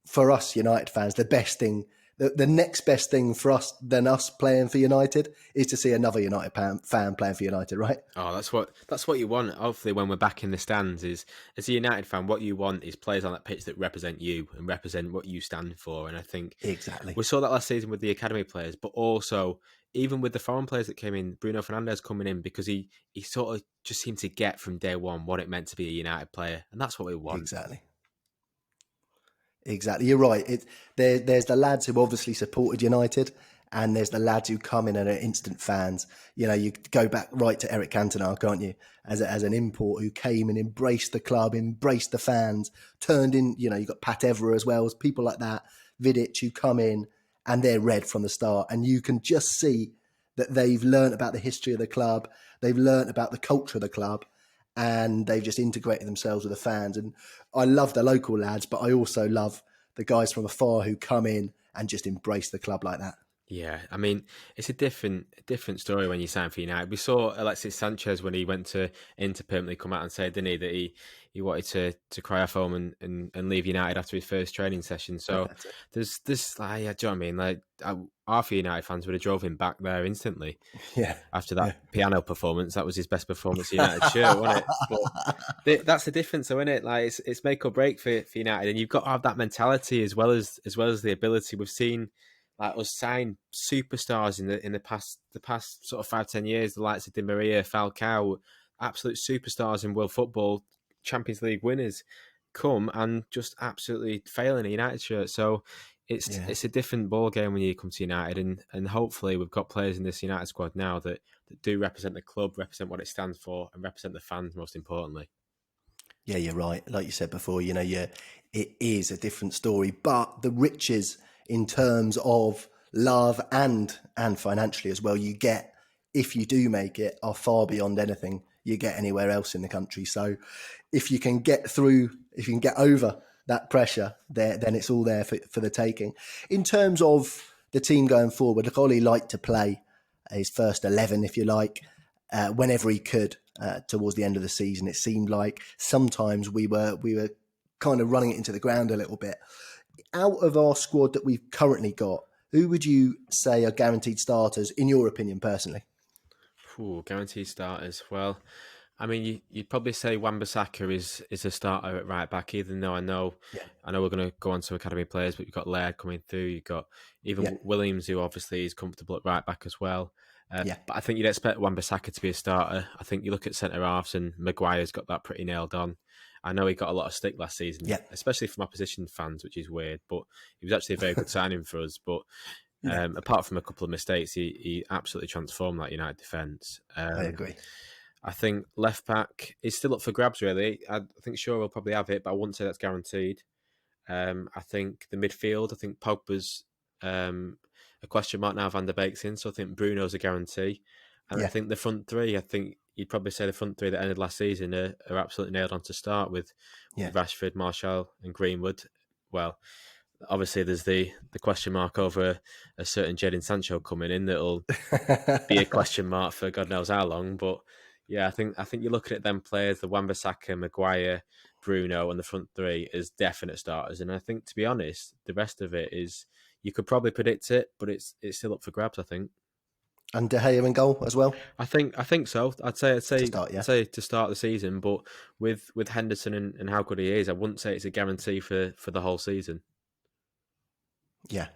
for us United fans, the best thing, the next best thing for us than us playing for United is to see another United fan playing for United, right? Oh, that's what you want. Hopefully, when we're back in the stands, is as a United fan, what you want is players on that pitch that represent you and represent what you stand for. And I think Exactly. we saw that last season with the academy players, but also even with the foreign players that came in, Bruno Fernandes coming in because he sort of just seemed to get from day one what it meant to be a United player, and that's what we want. Exactly. You're right. There's the lads who obviously supported United, and there's the lads who come in and are instant fans. You know, you go back right to Eric Cantona, can't you? As an import who came and embraced the club, embraced the fans, turned in. You know, you got Pat Evra as well as people like that, Vidic, who come in and they're red from the start, and you can just see that they've learned about the history of the club, they've learned about the culture of the club, and they've just integrated themselves with the fans. And I love the local lads, but I also love the guys from afar who come in and just embrace the club like that. Yeah, I mean, it's a different story when you sign for United. We saw Alexis Sanchez when he went to Inter permanently come out and say, didn't he, that he wanted to cry off home and leave United after his first training session. So there's this, like, yeah, do you know what I mean? Like, half of United fans would have drove him back there instantly. Yeah. After that piano performance, that was his best performance in United shirt, wasn't it? But that's the difference, though, isn't it? Like, it's make or break for United, and you've got to have that mentality as well as the ability. We've seen like us sign superstars in the past sort of 5-10 years, the likes of Di Maria, Falcao, absolute superstars in world football, Champions League winners, come and just absolutely fail in a United shirt. So it's a different ball game when you come to United, and hopefully we've got players in this United squad now that do represent the club, represent what it stands for, and represent the fans most importantly. Yeah, you're right. Like you said before, you know, it is a different story, but the riches in terms of love and financially as well, you get if you do make it are far beyond anything you get anywhere else in the country. So if you can get through, if you can get over that pressure, then it's all there for the taking. In terms of the team going forward, look, Ollie liked to play his first 11, if you like, whenever he could. Towards the end of the season, it seemed like sometimes we were kind of running it into the ground a little bit. Out of our squad that we've currently got, who would you say are guaranteed starters, in your opinion, personally? Ooh, guaranteed starters. Well, I mean, you'd probably say Wan-Bissaka is a starter at right back, even though I know we're going to go on to academy players, but you've got Laird coming through, you've got even Williams, who obviously is comfortable at right back as well. But I think you'd expect Wan-Bissaka to be a starter. I think you look at centre halves and Maguire's got that pretty nailed on. I know he got a lot of stick last season, especially from opposition fans, which is weird, but he was actually a very good signing for us. But apart from a couple of mistakes, he absolutely transformed that United defence. I agree. I think left back is still up for grabs, really. I think Shaw will probably have it, but I wouldn't say that's guaranteed. I think the midfield, I think Pogba's a question mark now. Van der Beek's in, so I think Bruno's a guarantee. And I think the front three, I think you'd probably say the front three that ended last season are absolutely nailed on to start with Rashford, Martial and Greenwood. Well, obviously there's the question mark over a certain Jadon Sancho coming in that'll be a question mark for God knows how long. But yeah, I think you're looking at them players, the Wan-Bissaka, Maguire, Bruno, and the front three as definite starters. And I think, to be honest, the rest of it is you could probably predict it, but it's still up for grabs, I think. And De Gea in goal as well? I think so. I'd say To start, to start the season, but with Henderson and how good he is, I wouldn't say it's a guarantee for the whole season. Yeah.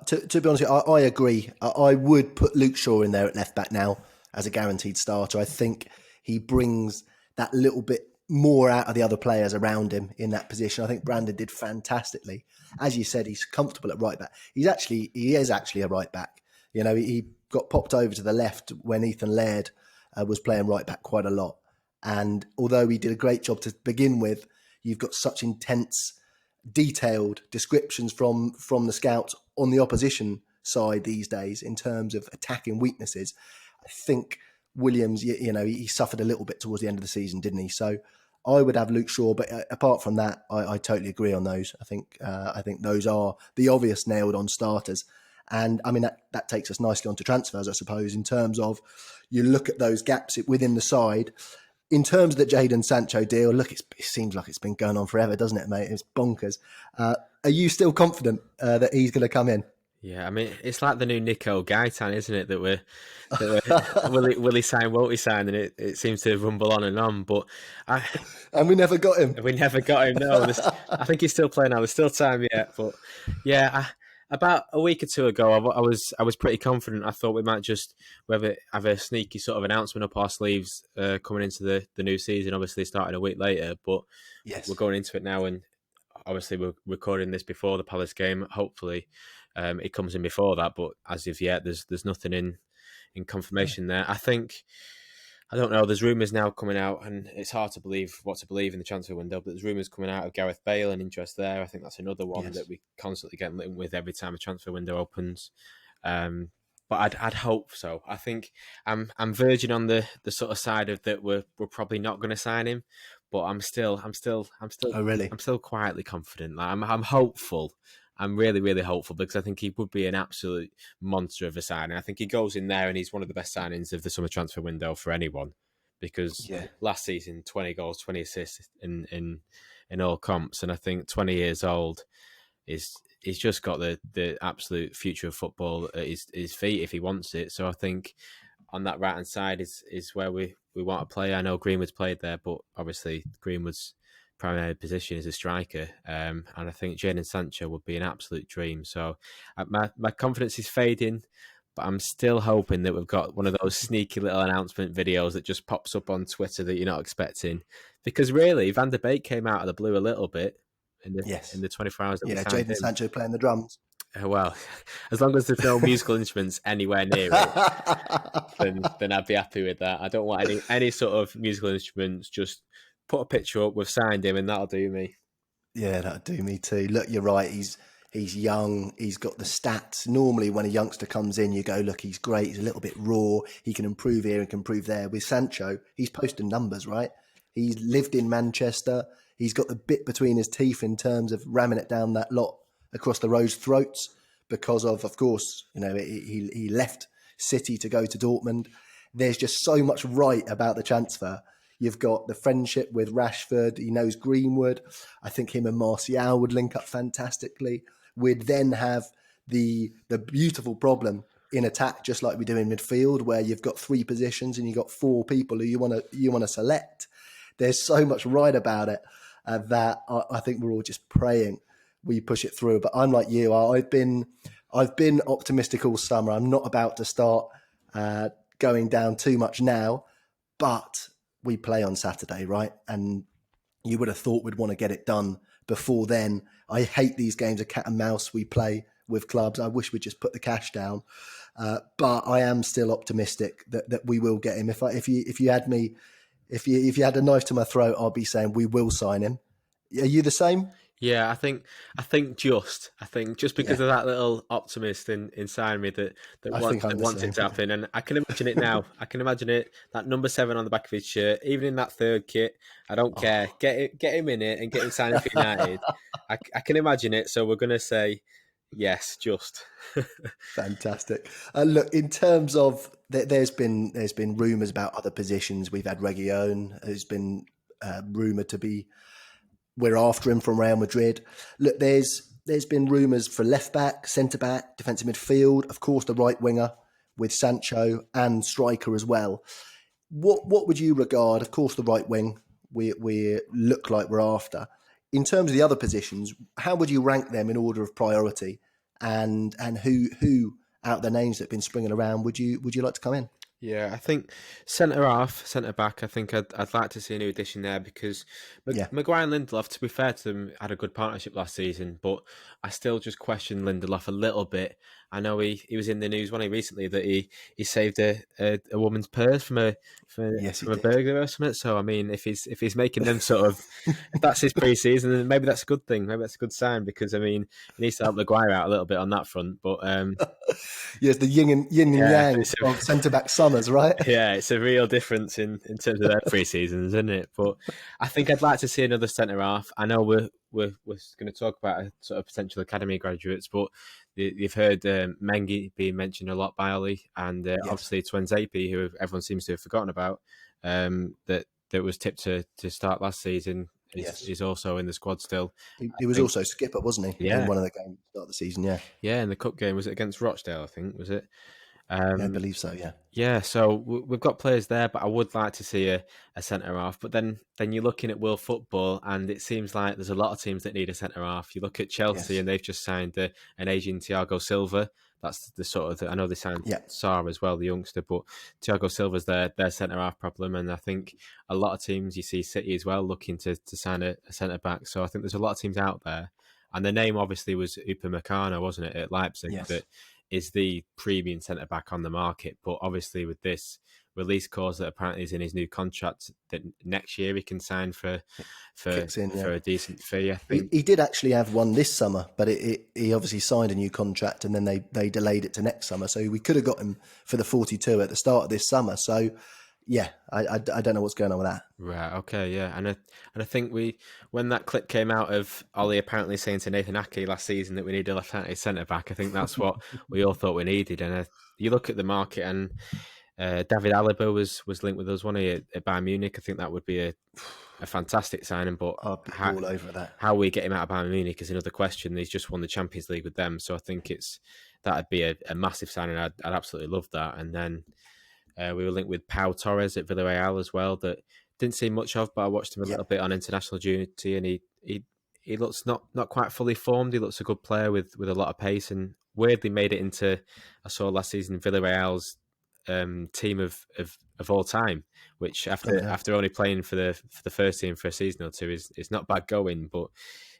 To be honest, I agree. I would put Luke Shaw in there at left back now as a guaranteed starter. I think he brings that little bit more out of the other players around him in that position. I think Brandon did fantastically. As you said, he's comfortable at right back. He is actually a right back. You know, he got popped over to the left when Ethan Laird was playing right back quite a lot. And although he did a great job to begin with, you've got such intense detailed descriptions from the scouts on the opposition side these days in terms of attacking weaknesses. I think Williams, he suffered a little bit towards the end of the season, didn't he? So I would have Luke Shaw, but apart from that, I totally agree on those. I think those are the obvious nailed on starters. And I mean, that takes us nicely onto transfers, I suppose, in terms of you look at those gaps within the side. In terms of the Jadon Sancho deal, look, it seems like it's been going on forever, doesn't it, mate? It's bonkers. Are you still confident that he's going to come in? Yeah, I mean, it's like the new Nico Gaitan, isn't it? That we're will he sign, won't he sign? And it seems to rumble on and on. But and we never got him. We never got him. No, I think he's still playing now. There's still time yet. But yeah, about a week or two ago, I was pretty confident. I thought we might just have a sneaky sort of announcement up our sleeves coming into the new season. Obviously, starting a week later, but yes, we're going into it now, and obviously we're recording this before the Palace game. Hopefully, it comes in before that. But as of yet, there's nothing in confirmation there. I don't know. There's rumours now coming out, and it's hard to believe what to believe in the transfer window. But there's rumours coming out of Gareth Bale and interest there. I think that's another one that we constantly get linked with every time a transfer window opens. But I'd hope so. I think I'm verging on the sort of side of that we're probably not going to sign him, but I'm still Oh, really? I'm still quietly confident. Like, I'm hopeful. I'm really, really hopeful because I think he would be an absolute monster of a signing. I think he goes in there and he's one of the best signings of the summer transfer window for anyone. Because last season, 20 goals, 20 assists in all comps, and I think 20 years old he's just got the absolute future of football at his feet if he wants it. So I think on that right hand side is where we want to play. I know Greenwood's played there, but obviously Greenwood's primary position is a striker, and I think Jadon Sancho would be an absolute dream. So my confidence is fading, but I'm still hoping that we've got one of those sneaky little announcement videos that just pops up on Twitter that you're not expecting. Because really, Van der Beek came out of the blue a little bit in the 24 hours that we signed Jadon Sancho playing the drums. Well, as long as there's no musical instruments anywhere near it, then I'd be happy with that. I don't want any sort of musical instruments. Just put a picture up, we've signed him, and that'll do me. Yeah, that'll do me too. Look, you're right. He's young. He's got the stats. Normally, when a youngster comes in, you go, look, he's great. He's a little bit raw. He can improve here and can improve there. With Sancho, he's posting numbers, right? He's lived in Manchester. He's got the bit between his teeth in terms of ramming it down that lot across the rows' throats because of course, he left City to go to Dortmund. There's just so much right about the transfer. You've got the friendship with Rashford. He knows Greenwood. I think him and Martial would link up fantastically. We'd then have the beautiful problem in attack, just like we do in midfield, where you've got three positions and you've got four people who you want to select. There's so much right about it that I think we're all just praying we push it through. But I'm like you. I've been optimistic all summer. I'm not about to start going down too much now, but we play on Saturday, right? And you would have thought we'd want to get it done before then. I hate these games of cat and mouse we play with clubs. I wish we'd just put the cash down. But I am still optimistic that we will get him. If you had me, if you had a knife to my throat, I'll be saying we will sign him. Are you the same? Yeah, I think just because of that little optimist inside me that wants it to happen, and I can imagine it now. I can imagine it, that number 7 on the back of his shirt, even in that third kit. I don't care. Get him in it and get him signed for United. I can imagine it. So we're going to say yes, just. Fantastic. Look, in terms of there's been rumours about other positions. We've had Reguilón, who's been rumoured to be. We're after him from Real Madrid. Look, there's been rumours for left back, centre back, defensive midfield, of course the right winger with Sancho and striker as well. What would you regard? Of course, the right wing we look like we're after. In terms of the other positions, how would you rank them in order of priority? And who out of the names that have been springing around would you like to come in? Yeah, I think centre back. I think I'd like to see a new addition there because Maguire and Lindelof, to be fair to them, had a good partnership last season, but I still just question Lindelof a little bit. I know he was in the news one recently that he saved a woman's purse Yes, he from a did. burglar or something. So I mean, if he's making them sort of, if that's his pre-season, then maybe that's a good thing. Maybe that's a good sign, because I mean, he needs to help Maguire out a little bit on that front. But Yes, the yin and yeah, yang of centre back Summers, right? yeah, it's a real difference in terms of their pre-seasons, isn't it? But I think I'd like to see another centre half. I know we're going to talk about a sort of potential academy graduates, but you've heard Mengi being mentioned a lot by Ollie, and Yes, obviously Twenzepi, who everyone seems to have forgotten about, that was tipped to start last season, yes. is also in the squad still. He I was think, also skipper, wasn't he, in yeah, one of the games at the start of the season? Yeah, yeah, in the cup game, was it against Rochdale? I think, was it? yeah, I Um, believe so. Yeah, Yeah, so we've got players there, but I would like to see a centre half. But then you're looking at world football, and it seems like there's a lot of teams that need a centre half. You look at Chelsea, yes, and they've just signed an Asian Thiago Silva. That's the sort of I know they signed yeah, Sarr as well, the youngster, but Thiago Silva's their centre half problem, and I think a lot of teams, you see City as well, looking to sign a centre back. So I think there's a lot of teams out there, and the name obviously was Upamecano, wasn't it, at Leipzig, yes. that is the premium centre back on the market. But obviously, with this release clause that apparently is in his new contract, that next year he can sign for Kicks in. Yeah, a decent fee, I he, think. he did actually have one this summer, but he obviously signed a new contract, and then they delayed it to next summer. So we could have got him for the 42 at the start of this summer. So yeah, I don't know what's going on with that. Right. Okay. Yeah. And I think when that clip came out of Ollie apparently saying to Nathan Ake last season that we need a left-handed centre back, I think that's what we all thought we needed. And you look at the market, and David Alaba was linked with us, one at Bayern Munich. I think that would be a fantastic signing, but I'd be how all over that. how we get him out of Bayern Munich is another question. He's just won the Champions League with them, so I think that'd be a massive signing. I'd absolutely love that. And then we were linked with Pau Torres at Villarreal as well. That didn't see much of, but I watched him a Yeah, little bit on international duty, and he looks not quite fully formed. He looks a good player with a lot of pace, and weirdly made it into, I saw last season, Villarreal's team of all time, which bloody hell, after only playing for the first team for a season or two is not bad going. But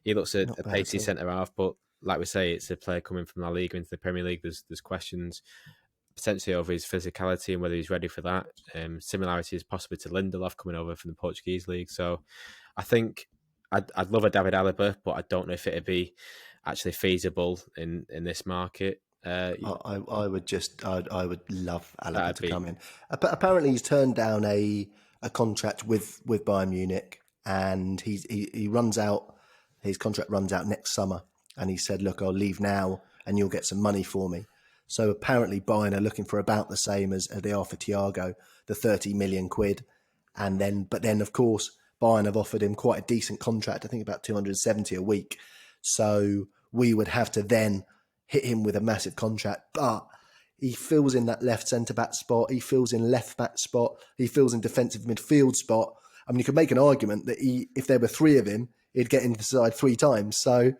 he looks not a bad at pacey all. centre half. But like we say, it's a player coming from La Liga into the Premier League. There's questions potentially over his physicality and whether he's ready for that. Similarities possibly to Lindelof coming over from the Portuguese league. So I think I'd love a David Alaba, but I don't know if it'd be actually feasible in this market. I would love Alaba That'd to be come in. Apparently, he's turned down a contract with Bayern Munich, and he runs out. His contract runs out next summer, and he said, "Look, I'll leave now, and you'll get some money for me." So apparently, Bayern are looking for about the same as they are for Thiago, the 30 million quid, but then of course Bayern have offered him quite a decent contract. I think about 270 a week. So we would have to then hit him with a massive contract, but he fills in that left centre back spot. He fills in left back spot. He fills in defensive midfield spot. I mean, you could make an argument that if there were three of him, he'd get into the side three times. So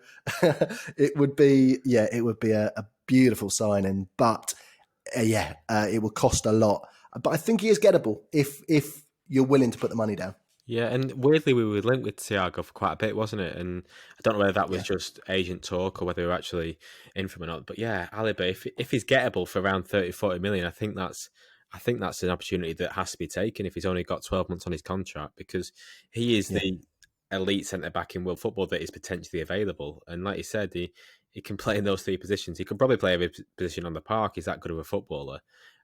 it would be a beautiful signing, but it would cost a lot. But I think he is gettable if you're willing to put the money down. Yeah, and weirdly we were linked with Thiago for quite a bit, wasn't it? And I don't know whether that was Yeah, just agent talk or whether we were actually in from or not. But yeah, Alaba, if he's gettable for around 30, 40 million, I think that's an opportunity that has to be taken if he's only got 12 months on his contract, because he is yeah, the elite centre back in world football that is potentially available. And like you said, he can play in those three positions. He could probably play every position on the park. He's that good of a footballer.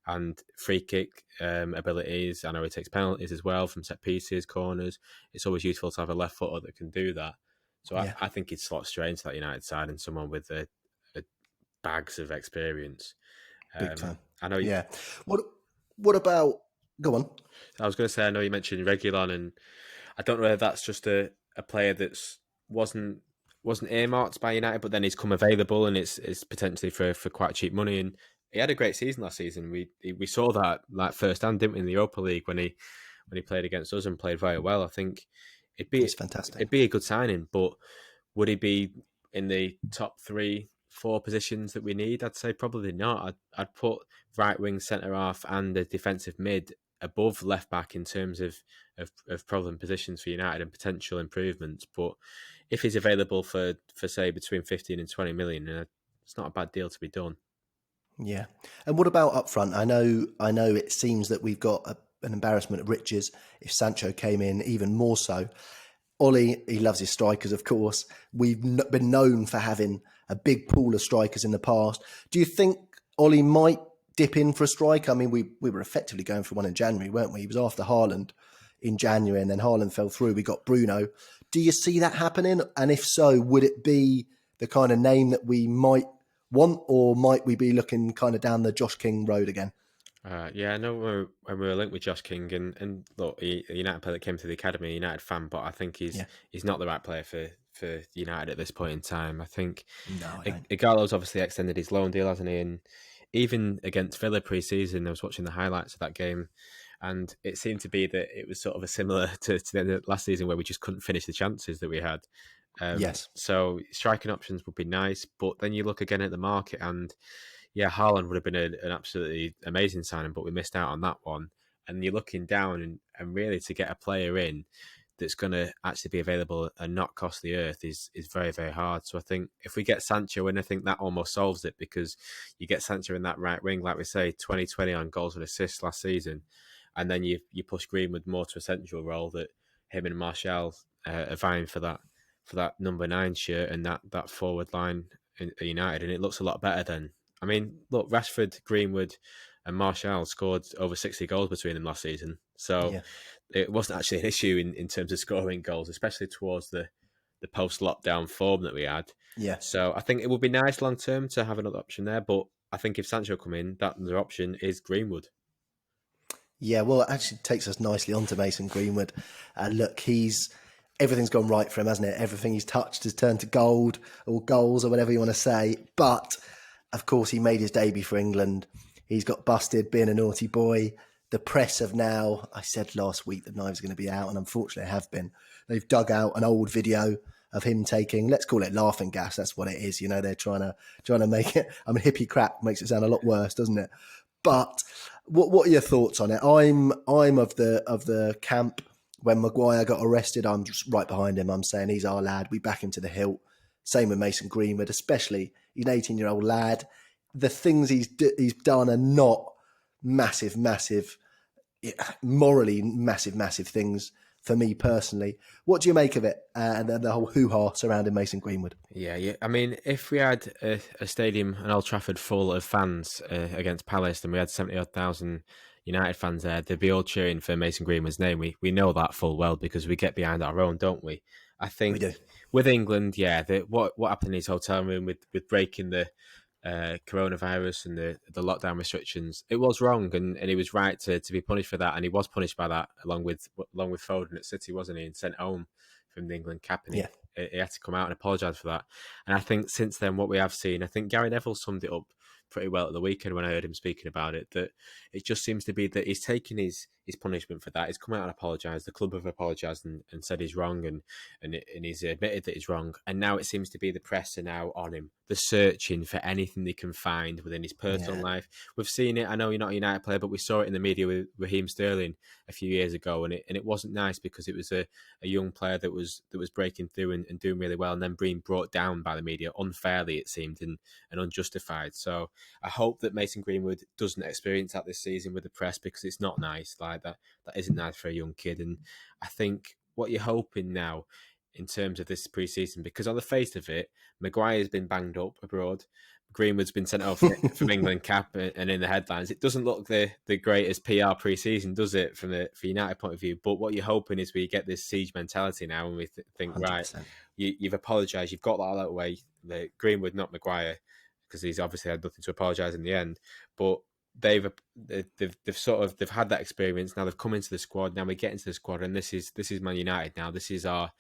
And free kick abilities. I know he takes penalties as well from set pieces, corners. It's always useful to have a left footer that can do that. So yeah. I think he'd slot straight into that United side, and someone with a bags of experience. Big time. I know. Yeah. What about? Go on. I was going to say, I know you mentioned Regulon, and I don't know if that's just a player that's wasn't earmarked by United, but then he's come available, and it's potentially for quite cheap money. And he had a great season last season. We saw that like firsthand, didn't we, in the Europa League when he played against us and played very well. I think He's fantastic. it'd be a good signing, but would he be in the top 3-4 positions that we need? I'd say probably not. I'd put right wing, centre half, and a defensive mid above left back in terms of problem positions for United and potential improvements. But if he's available for say between 15 and 20 million, it's not a bad deal to be done. Yeah. And what about up front? I know it seems that we've got an embarrassment of riches. If Sancho came in, even more so. Ollie, he loves his strikers, of course. We've been known for having a big pool of strikers in the past. Do you think Ollie might dip in for a strike? I mean, we were effectively going for one in January, weren't we? He was after Haaland in January, and then Haaland fell through. We got Bruno. Do you see that happening? And if so, would it be the kind of name that we might want, or might we be looking kind of down the Josh King road again? Yeah, I know when we were linked with Josh King, and look, a United player that came to the academy, a United fan, but I think Yeah. he's not the right player for United at this point in time. I think No, I don't. Ighalo's obviously extended his loan deal, hasn't he? And even against Villa pre-season, I was watching the highlights of that game, and it seemed to be that it was sort of a similar to the end of last season where we just couldn't finish the chances that we had. Yes. So striking options would be nice, but then you look again at the market, and yeah, Haaland would have been an absolutely amazing signing, but we missed out on that one. And you're looking down, and really to get a player in that's going to actually be available and not cost the earth is very, very hard. So I think if we get Sancho in, I think that almost solves it, because you get Sancho in that right wing, like we say, 2020 on goals and assists last season. And then you push Greenwood more to a central role, that him and Martial are vying for that number 9 shirt and that forward line in United, and it looks a lot better then. I mean, look, Rashford, Greenwood, and Martial scored over 60 goals between them last season, so Yeah. it wasn't actually an issue in terms of scoring goals, especially towards the post lockdown form that we had. Yeah. So I think it would be nice long term to have another option there, but I think if Sancho come in, that other option is Greenwood. Yeah, well, it actually takes us nicely onto Mason Greenwood. Look, everything's gone right for him, hasn't it? Everything he's touched has turned to gold or goals or whatever you want to say. But of course, he made his debut for England. He's got busted being a naughty boy. The press have now, I said last week that Knives are going to be out, and unfortunately have been. They've dug out an old video of him taking, let's call it laughing gas. That's what it is. You know, they're trying to make it. I mean, hippie crap makes it sound a lot worse, doesn't it? But what are your thoughts on it? I'm of the camp when Maguire got arrested. I'm just right behind him. I'm saying he's our lad. We back him to the hilt. Same with Mason Greenwood, especially he's an 18-year-old lad. The things he's done are not massive, morally massive things for me personally. What do you make of it and the whole hoo-ha surrounding Mason Greenwood? Yeah. I mean, if we had a stadium, an Old Trafford full of fans against Palace, and we had 70,000 United fans there, they'd be all cheering for Mason Greenwood's name. We know that full well, because we get behind our own, don't we? I We do. think with England, yeah, what happened in his hotel room with breaking the coronavirus and the lockdown restrictions, it was wrong, and he was right to be punished for that, and he was punished by that along with Foden at City, wasn't he, and sent home from the England cap, and Yeah. he had to come out and apologise for that. And I think since then, what we have seen, I think Gary Neville summed it up pretty well at the weekend when I heard him speaking about it, that it just seems to be that he's taken his punishment for that. He's come out and apologised. The club have apologised and said he's wrong, and he's admitted that he's wrong. And now it seems to be the press are now on him. They're searching for anything they can find within his personal life. We've seen it. I know you're not a United player, but we saw it in the media with Raheem Sterling a few years ago, and it wasn't nice, because it was a young player that was breaking through and doing really well, and then being brought down by the media unfairly, it seemed, and unjustified. So I hope that Mason Greenwood doesn't experience that this season with the press, because it's not nice. Like that isn't nice for a young kid. And I think what you're hoping now in terms of this pre-season, because on the face of it, Maguire's been banged up abroad, Greenwood's been sent off from England cap and in the headlines. It doesn't look the greatest PR pre-season, does it, from the United point of view? But what you're hoping is we get this siege mentality now, and we think, 100%. Right, you've apologised, you've got that out of the way. The Greenwood, not Maguire, because he's obviously had nothing to apologise in the end. But they've had that experience. Now they've come into the squad. Now we get into the squad, and this is Man United now. This is our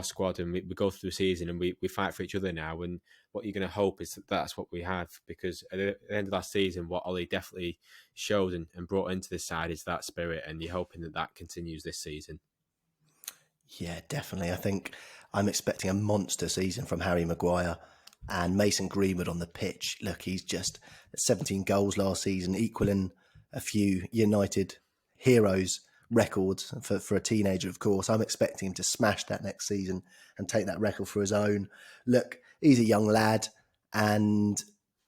squad, and we go through the season, and we fight for each other now. And what you're going to hope is that that's what we have, because at the end of last season, what Ollie definitely showed and brought into this side is that spirit, and you're hoping that continues this season. Yeah, definitely. I think I'm expecting a monster season from Harry Maguire. And Mason Greenwood on the pitch. Look, he's just 17 goals last season, equaling a few United heroes records for a teenager, of course. I'm expecting him to smash that next season and take that record for his own. Look, he's a young lad, and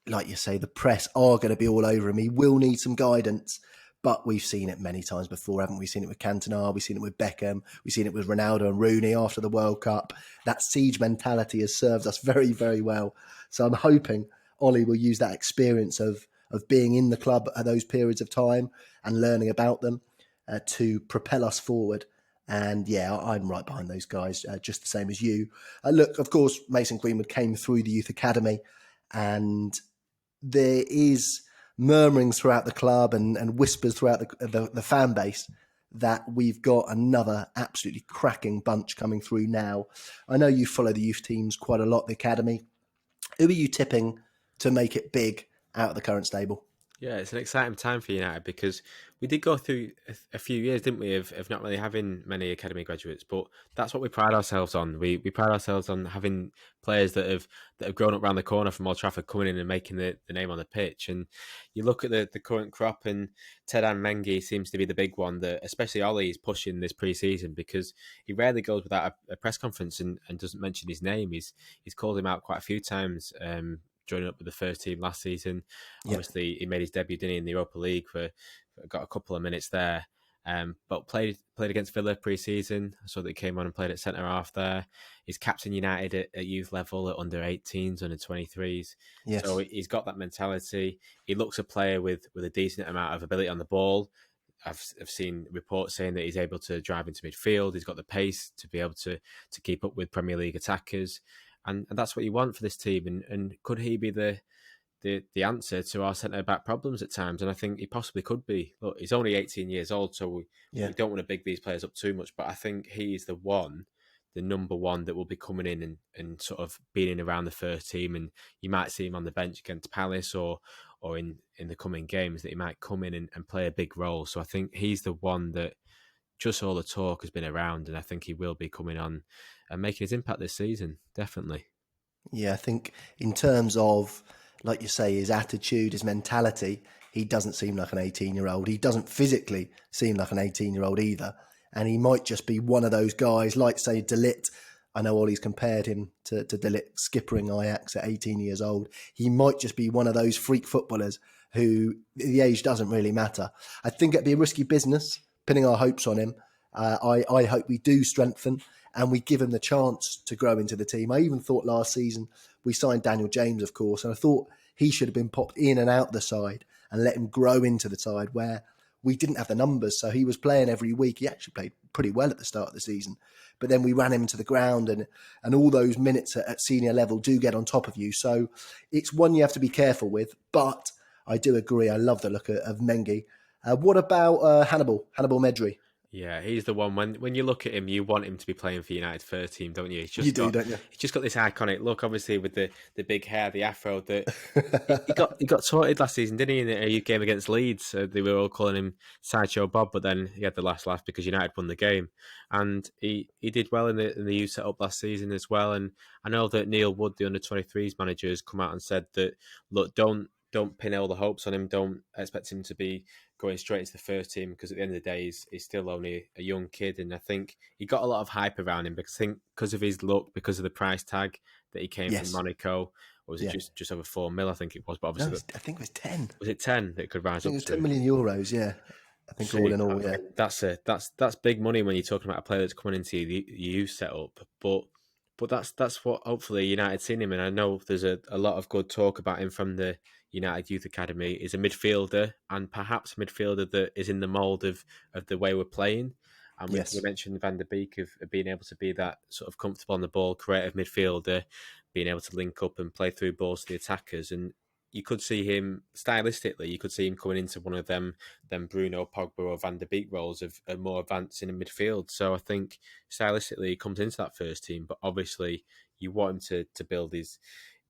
like you say, the press are going to be all over him. He will need some guidance, but we've seen it many times before, haven't we? Seen it with Cantona, we've seen it with Beckham, we've seen it with Ronaldo and Rooney after the World Cup. That siege mentality has served us very, very well. So I'm hoping Ollie will use that experience of being in the club at those periods of time and learning about them to propel us forward. And yeah, I'm right behind those guys, just the same as you. Look, of course, Mason Greenwood came through the youth academy, and there is murmurings throughout the club and whispers throughout the fan base that we've got another absolutely cracking bunch coming through now. I know you follow the youth teams quite a lot, the academy. Who are you tipping to make it big out of the current stable? Yeah, it's an exciting time for United because we did go through a few years, didn't we, of not really having many academy graduates. But that's what we pride ourselves on. We pride ourselves on having players that have grown up around the corner from Old Trafford coming in and making the name on the pitch. And you look at the current crop, and Tedan Mengi seems to be the big one that, especially Ollie, is pushing this pre-season because he rarely goes without a press conference and doesn't mention his name. He's called him out quite a few times. Joining up with the first team last season. Yeah. Obviously, he made his debut, didn't he, in the Europa League got a couple of minutes there. But played against Villa pre-season, so that he came on and played at centre half there. He's captain United at youth level, at under 18s, under 23s. So Yes. he's got that mentality. He looks a player with a decent amount of ability on the ball. I've seen reports saying that he's able to drive into midfield. He's got the pace to be able to keep up with Premier League attackers. And that's what you want for this team. And could he be the answer to our centre back problems at times? And I think he possibly could be. Look, he's only 18 years old, so Yeah. we don't want to big these players up too much. But I think he's the number one that will be coming in and sort of being in around the first team. And you might see him on the bench against Palace or in the coming games that he might come in and play a big role. So I think he's the one that just all the talk has been around, and I think he will be coming on and making his impact this season, definitely. Yeah, I think in terms of, like you say, his attitude, his mentality, he doesn't seem like an 18-year-old. He doesn't physically seem like an 18-year-old either. And he might just be one of those guys, like, say, De Ligt. I know Ollie's compared him to De Ligt skippering Ajax at 18 years old. He might just be one of those freak footballers who the age doesn't really matter. I think it'd be a risky business pinning our hopes on him. I hope we do strengthen and we give him the chance to grow into the team. I even thought last season we signed Daniel James, of course, and I thought he should have been popped in and out the side and let him grow into the side where we didn't have the numbers. So he was playing every week. He actually played pretty well at the start of the season. But then we ran him to the ground and all those minutes at senior level do get on top of you. So it's one you have to be careful with. But I do agree. I love the look of Mengi. What about Hannibal Medri? Yeah, he's the one. When you look at him, you want him to be playing for United first team, don't you? You do, don't you? He's just got this iconic look, obviously with the big hair, the afro. That he got sorted last season, didn't he? In a youth game against Leeds, they were all calling him Sideshow Bob, but then he had the last laugh because United won the game, and he did well in the youth setup last season as well. And I know that Neil Wood, the under-23s manager, has come out and said that, look, don't pin all the hopes on him. Don't expect him to be going straight into the first team because at the end of the day, he's still only a young kid. And I think he got a lot of hype around him because of his look, because of the price tag that he came from Yes. Monaco. Or was it Yeah. just over 4 mil? I think it was, but No, obviously, I think it was 10. was it 10 that it could I rise think it up was 10 to? million euros. Yeah. I think So all in all, yeah. that's big money when you're talking about a player that's coming into the youth setup. But that's what hopefully United seen him, and I know there's a lot of good talk about him from the United Youth Academy. Is a midfielder, and perhaps a midfielder that is in the mould of the way we're playing. And we Yes. mentioned Van der Beek of being able to be that sort of comfortable on the ball, creative midfielder, being able to link up and play through balls to the attackers. And you could see him stylistically, you could see him coming into one of them Bruno, Pogba, or Van der Beek roles of more advancing in midfield. So I think stylistically he comes into that first team, but obviously you want him to build his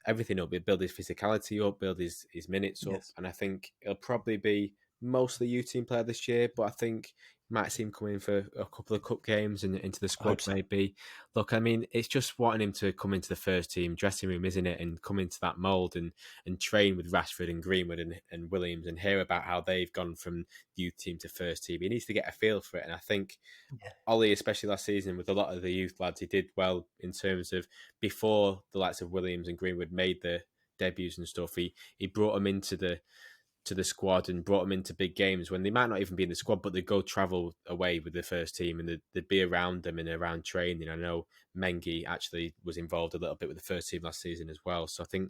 everything up, build his physicality up, build his minutes up. Yes. And I think he'll probably be mostly U team player this year, but I think you might see him come in for a couple of cup games and into the I hope squad so. maybe. Look, I mean, it's just wanting him to come into the first team dressing room, isn't it? And come into that mould and train with Rashford and Greenwood and Williams and hear about how they've gone from youth team to first team. He needs to get a feel for it. And I think Yeah. Ollie, especially last season with a lot of the youth lads, he did well in terms of before the likes of Williams and Greenwood made the debuts and stuff, he brought them into the squad and brought them into big games when they might not even be in the squad, but they'd go travel away with the first team and they'd be around them and around training. I know Mengi actually was involved a little bit with the first team last season as well. So I think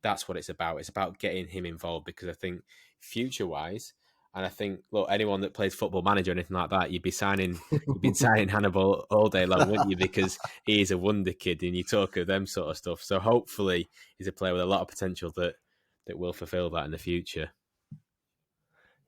that's what it's about. It's about getting him involved because I think future-wise, and I think, look, anyone that plays Football Manager or anything like that, you'd be signing Hannibal all day long, wouldn't you? Because he's a wonder kid and you talk of them sort of stuff. So hopefully he's a player with a lot of potential that will fulfill that in the future.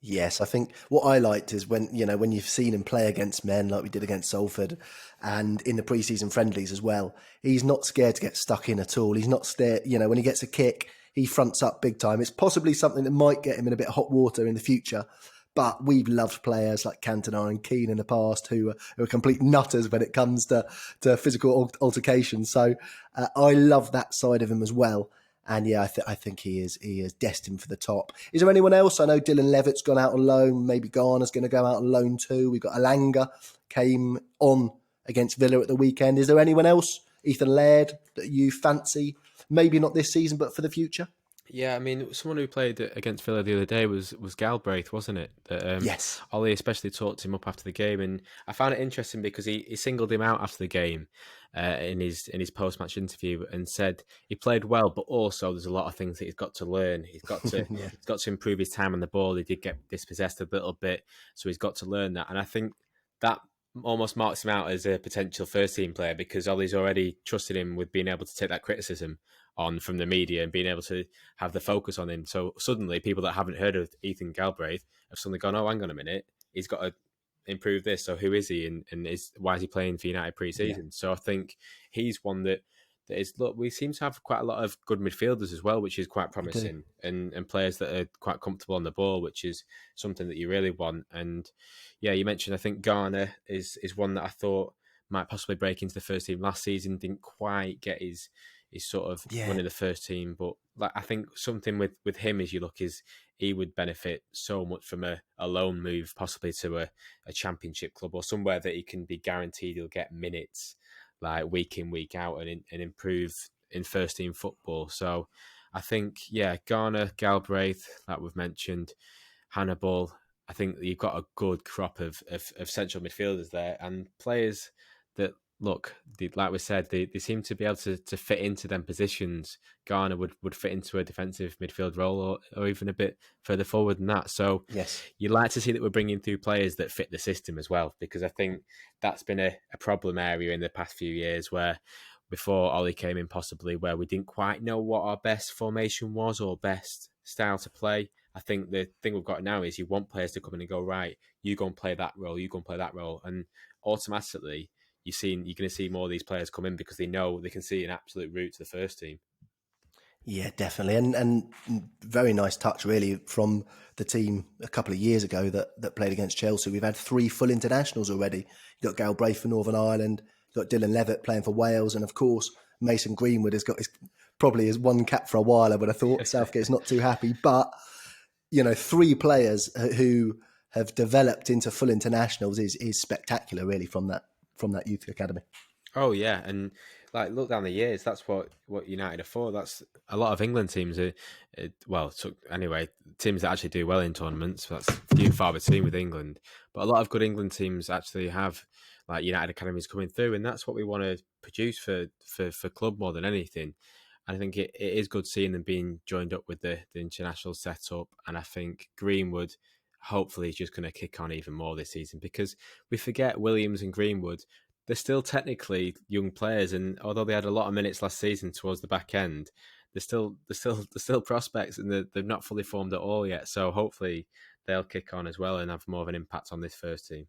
Yes, I think what I liked is when you've seen him play against men like we did against Salford and in the pre-season friendlies as well, he's not scared to get stuck in at all. He's not scared, when he gets a kick, he fronts up big time. It's possibly something that might get him in a bit of hot water in the future, but we've loved players like Cantona and Keane in the past who are complete nutters when it comes to physical altercations. So I love that side of him as well. And yeah, I think he is destined for the top. Is there anyone else? I know Dylan Levitt's gone out on loan. Maybe Garner's going to go out on loan too. We've got Alanga came on against Villa at the weekend. Is there anyone else, Ethan Laird, that you fancy? Maybe not this season, but for the future? Yeah, I mean, someone who played against Villa the other day was Galbraith, wasn't it? That, Yes. Ollie especially talked him up after the game, and I found it interesting because he singled him out after the game in his post match interview and said he played well, but also there's a lot of things that he's got to learn. He's got to Yeah. he's got to improve his time on the ball. He did get dispossessed a little bit, so he's got to learn that. And I think that almost marks him out as a potential first team player because Ollie's already trusted him with being able to take that criticism on from the media and being able to have the focus on him. So suddenly people that haven't heard of Ethan Galbraith have suddenly gone, oh, hang on a minute, he's got to improve this. So who is he? And why is he playing for United pre-season? Yeah. So I think he's one that is, look, we seem to have quite a lot of good midfielders as well, which is quite promising, and players that are quite comfortable on the ball, which is something that you really want. And yeah, you mentioned, I think Garner is one that I thought might possibly break into the first team last season, didn't quite get his sort of running the first team. But like, I think something with him as you look is he would benefit so much from a loan move, possibly to a championship club or somewhere that he can be guaranteed he'll get minutes like week in, week out and improve in first team football. So I think, Garner, Galbraith, like we've mentioned, Hannibal, I think you've got a good crop of central midfielders there and players that, look, like we said, they seem to be able to fit into them positions. Garner would fit into a defensive midfield role or even a bit further forward than that. So yes, you'd like to see that we're bringing through players that fit the system as well, because I think that's been a problem area in the past few years where before Ollie came in possibly where we didn't quite know what our best formation was or best style to play. I think the thing we've got now is you want players to come in and go, right, you go and play that role, you go and play that role. And automatically you're going to see more of these players come in because they know they can see an absolute route to the first team. Yeah, definitely. And very nice touch, really, from the team a couple of years ago that played against Chelsea. We've had 3 full internationals already. You've got Galbraith for Northern Ireland, you've got Dylan Levitt playing for Wales, and of course, Mason Greenwood has got probably his one cap for a while, I would have thought. Southgate's not too happy. But, 3 players who have developed into full internationals is spectacular, really, from that youth academy. Oh yeah, and like look down the years, that's what United are for. That's a lot of England teams teams that actually do well in tournaments. That's few and far between with England, but a lot of good England teams actually have like United academies coming through, and that's what we want to produce for club more than anything. And I think it is good seeing them being joined up with the international setup, and I think Greenwood hopefully is just going to kick on even more this season because we forget Williams and Greenwood. They're still technically young players, and although they had a lot of minutes last season towards the back end, they're still prospects, and they're not fully formed at all yet. So hopefully they'll kick on as well and have more of an impact on this first team.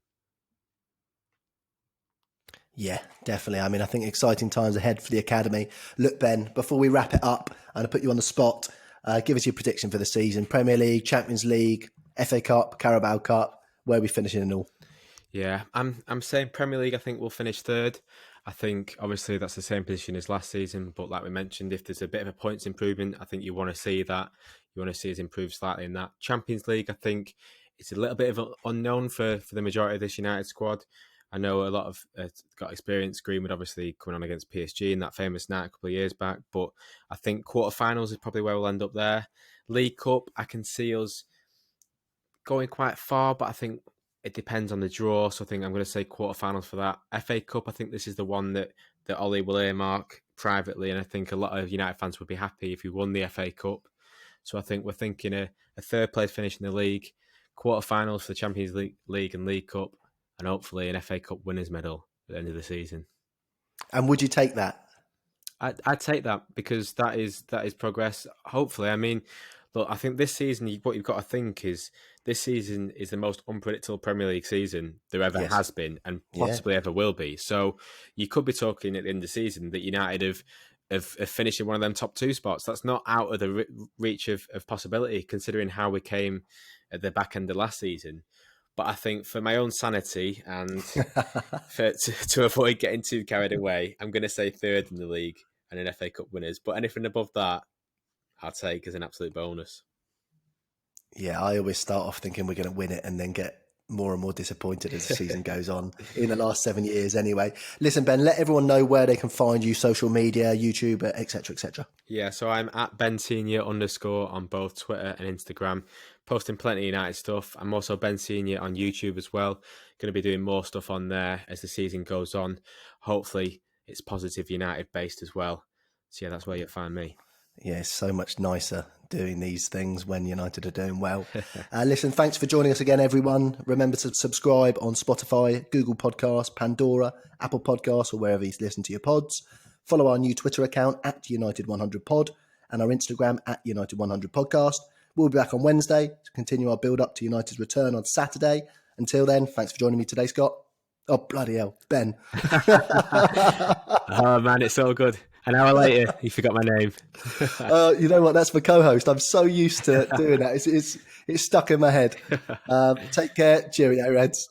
Yeah, definitely. I mean, I think exciting times ahead for the academy. Look, Ben, before we wrap it up, I'm going to put you on the spot. Give us your prediction for the season: Premier League, Champions League, FA Cup, Carabao Cup. Where are we finishing in all? Yeah, I'm saying Premier League, I think we'll finish 3rd. I think obviously that's the same position as last season, but like we mentioned, if there's a bit of a points improvement, I think you want to see that. You want to see us improve slightly in that. Champions League, I think it's a little bit of an unknown for the majority of this United squad. I know a lot of got experience. Greenwood obviously coming on against PSG in that famous night a couple of years back, but I think quarterfinals is probably where we'll end up there. League Cup, I can see us going quite far, but I think it depends on the draw. So I think I'm going to say quarterfinals for that. FA Cup, I think this is the one that Ollie will earmark privately, and I think a lot of United fans would be happy if we won the FA Cup. So I think we're thinking a third place finish in the league, quarterfinals for the Champions League and League Cup, and hopefully an FA Cup winners medal at the end of the season. And would you take that? I'd take that because that is progress. Hopefully, I mean, look, I think this season, what you've got to think is this season is the most unpredictable Premier League season there ever has been, and possibly ever will be. So you could be talking at the end of the season that United have finished in one of them top 2 spots. That's not out of the reach of possibility, considering how we came at the back end of last season. But I think for my own sanity and to avoid getting too carried away, I'm going to say third in the league and an FA Cup winners. But anything above that, I'll take as an absolute bonus. Yeah, I always start off thinking we're going to win it and then get more and more disappointed as the season goes on in the last 7 years anyway. Listen, Ben, let everyone know where they can find you, social media, YouTube, etc., etc. Yeah, so I'm at @BenSenior_ on both Twitter and Instagram, posting plenty of United stuff. I'm also Ben Senior on YouTube as well. Going to be doing more stuff on there as the season goes on. Hopefully it's positive United based as well. So yeah, that's where you'll find me. Yeah, it's so much nicer doing these things when United are doing well. Listen, thanks for joining us again, everyone. Remember to subscribe on Spotify, Google Podcasts, Pandora, Apple Podcasts, or wherever you listen to your pods. Follow our new Twitter account @United100pod and our Instagram @United100podcast. We'll be back on Wednesday to continue our build-up to United's return on Saturday. Until then, thanks for joining me today, Scott. Oh, bloody hell, Ben. Oh, man, it's so good. An hour later, you forgot my name. You know what? That's for co-host. I'm so used to doing that. It's stuck in my head. Take care. Cheerio, Reds.